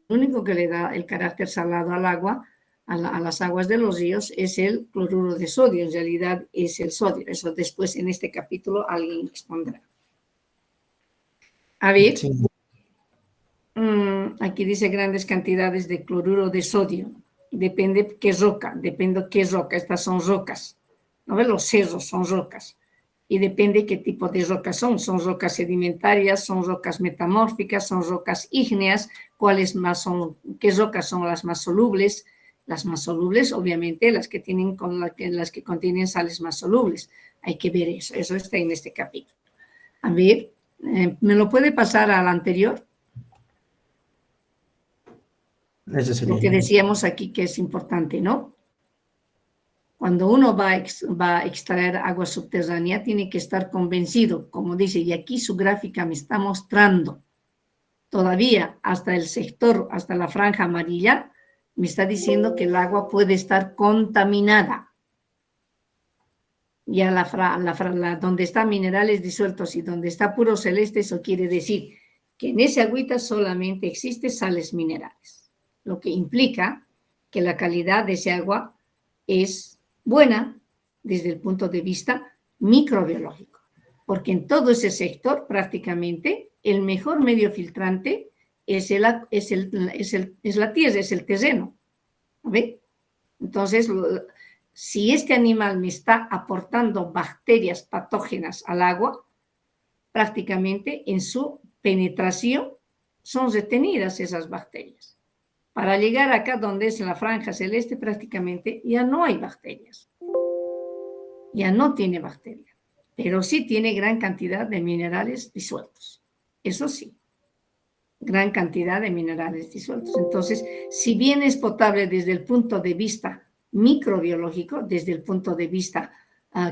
Lo único que le da el carácter salado al agua, a las aguas de los ríos, es el cloruro de sodio. En realidad es el sodio. Eso después en este capítulo alguien expondrá. A ver, sí. Aquí dice grandes cantidades de cloruro de sodio. Depende qué roca, Estas son rocas. ¿No ves? Los cerros son rocas. Y depende qué tipo de rocas son. Son rocas sedimentarias, son rocas metamórficas, son rocas ígneas. ¿Qué rocas son las más solubles? Las más solubles, obviamente, las que contienen sales más solubles. Hay que ver eso. Eso está en este capítulo. A ver, ¿me lo puede pasar al anterior? Lo que decíamos aquí que es importante, ¿no? Cuando uno va a extraer agua subterránea, tiene que estar convencido, como dice, y aquí su gráfica me está mostrando, todavía hasta el sector, hasta la franja amarilla, me está diciendo que el agua puede estar contaminada. Ya donde están minerales disueltos y donde está puro celeste, eso quiere decir que en esa agüita solamente existen sales minerales. lo que implica que la calidad de ese agua es buena desde el punto de vista microbiológico, porque en todo ese sector prácticamente el mejor medio filtrante es la tierra, es el terreno. ¿Ve? Entonces, si este animal me está aportando bacterias patógenas al agua, prácticamente en su penetración son retenidas esas bacterias. Para llegar acá donde es la franja celeste, prácticamente ya no hay bacterias. Ya no tiene bacterias, pero sí tiene gran cantidad de minerales disueltos. Eso sí, gran cantidad de minerales disueltos. Entonces, si bien es potable desde el punto de vista microbiológico, desde el punto de vista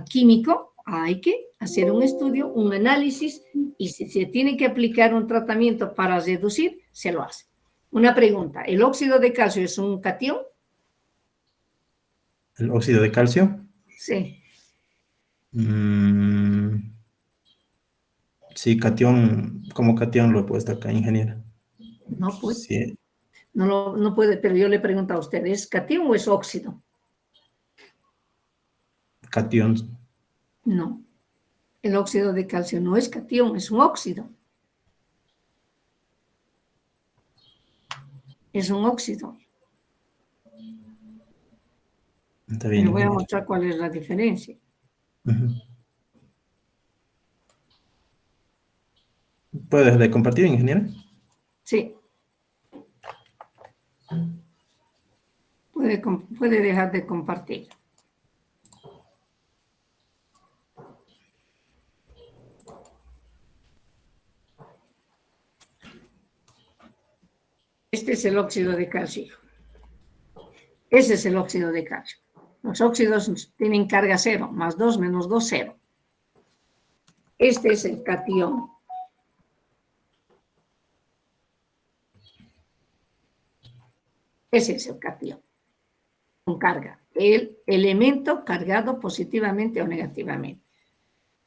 químico, hay que hacer un estudio, un análisis, y si se tiene que aplicar un tratamiento para reducir, se lo hace. Una pregunta, ¿el óxido de calcio es un catión? ¿El óxido de calcio? Sí. Sí, catión, como catión lo he puesto acá, ingeniera. No puede. Sí. No puede, pero yo le pregunto a usted, ¿es catión o es óxido? Catión. No. El óxido de calcio no es catión, es un óxido. Es un óxido. Está bien, Le voy a ingeniera. mostrar cuál es la diferencia. ¿Puede dejar de compartir, ingeniera? Sí. Puede dejar de compartir. Este es el óxido de calcio. Ese es el óxido de calcio. Los óxidos tienen carga 0, más 2 menos 2, 0. Este es el catión. Ese es el catión, con carga. El elemento cargado positivamente o negativamente.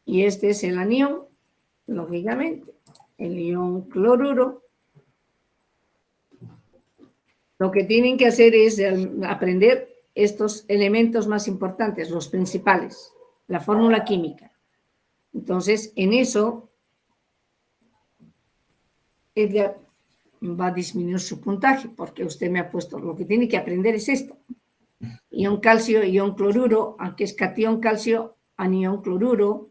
Y este es el anión, lógicamente. El ion cloruro. Lo que tienen que hacer es aprender estos elementos más importantes, los principales, la fórmula química. Entonces, en eso, Edgar va a disminuir su puntaje, porque usted me ha puesto, lo que tiene que aprender es esto. Ion calcio, ion cloruro, aunque es catión calcio, anión cloruro,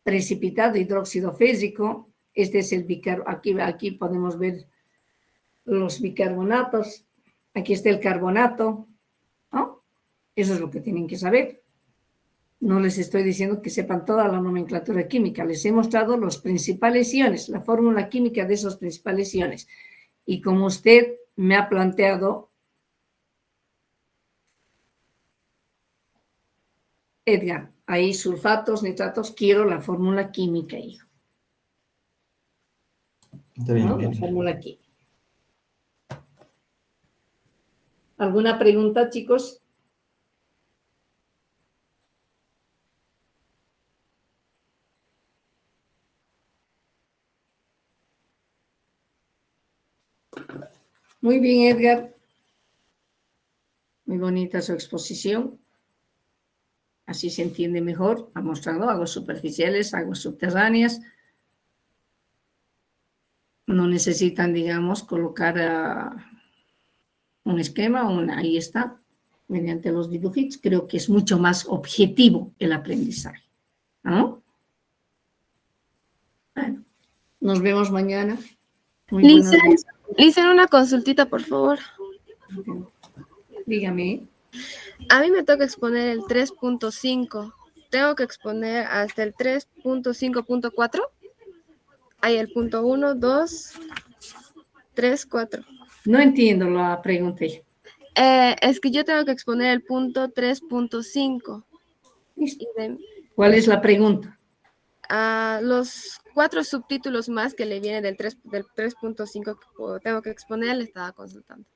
precipitado hidróxido fésico. Este es el bicarbonato, aquí podemos ver los bicarbonatos, aquí está el carbonato, ¿no? Eso es lo que tienen que saber. No les estoy diciendo que sepan toda la nomenclatura química, les he mostrado los principales iones, la fórmula química de esos principales iones. Y como usted me ha planteado, Edgar, ahí sulfatos, nitratos, quiero la fórmula química, hijo. Está bien, ¿No? La ingeniera. fórmula química. ¿Alguna pregunta, chicos? Muy bien, Edgar. Muy bonita su exposición. Así se entiende mejor. Ha mostrado aguas superficiales, aguas subterráneas. No necesitan, digamos, colocar un esquema, ahí está, mediante los dibujitos. Creo que es mucho más objetivo el aprendizaje, ¿no? Bueno, nos vemos mañana. Muy buenos días. Le hice una consultita, por favor. Dígame. A mí me toca exponer el 3.5. ¿Tengo que exponer hasta el 3.5.4? Hay el punto 1, 2, 3, 4. No entiendo la pregunta. Es que yo tengo que exponer el punto 3.5. ¿Cuál es la pregunta? Los 4 subtítulos más que le vienen del 3.5 que tengo que exponer, le estaba consultando.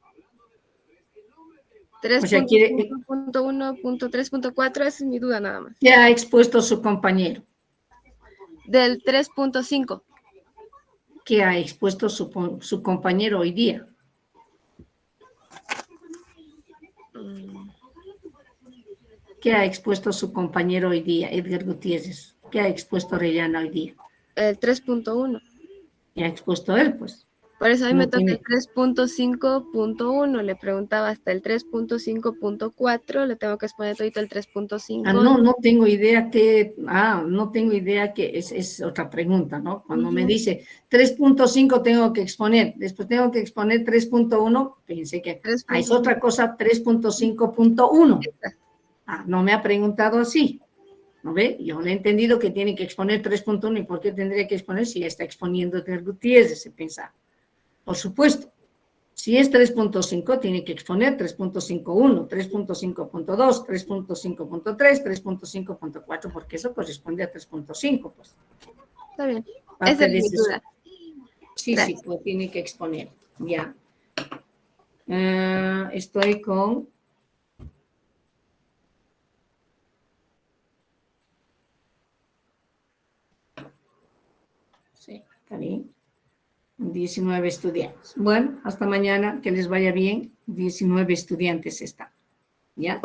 3.1.3.4, esa es mi duda nada más. ¿Qué ha expuesto su compañero? Del 3.5. ¿Qué ha expuesto su compañero hoy día? ¿Qué ha expuesto su compañero hoy día, Edgar Gutiérrez? ¿Qué ha expuesto Orellana hoy día? El 3.1. ¿Qué ha expuesto él, pues? Por eso a mí No me toca tiene- el 3.5.1. Le preguntaba hasta el 3.5.4. Le tengo que exponer todito el 3.5. no tengo idea no tengo idea que es otra pregunta, ¿no? Cuando me dice 3.5 tengo que exponer, después tengo que exponer 3.1, pensé que es otra cosa, 3.5.1. No me ha preguntado así, ¿no ve? Yo le he entendido que tiene que exponer 3.1 y ¿por qué tendría que exponer si ya está exponiendo Edgar Gutiérrez? Se pensaba. Por supuesto. Si es 3.5, tiene que exponer 3.51, 3.5.2, 3.5.3, 3.5.4, porque eso corresponde a 3.5. Pues. Está bien. Parte Esa es de mi ese- duda. Sí, Gracias. pues tiene que exponer. Ya. Estoy con... Sí, está bien. 19 estudiantes. Bueno, hasta mañana, que les vaya bien. 19 estudiantes están. ¿Ya?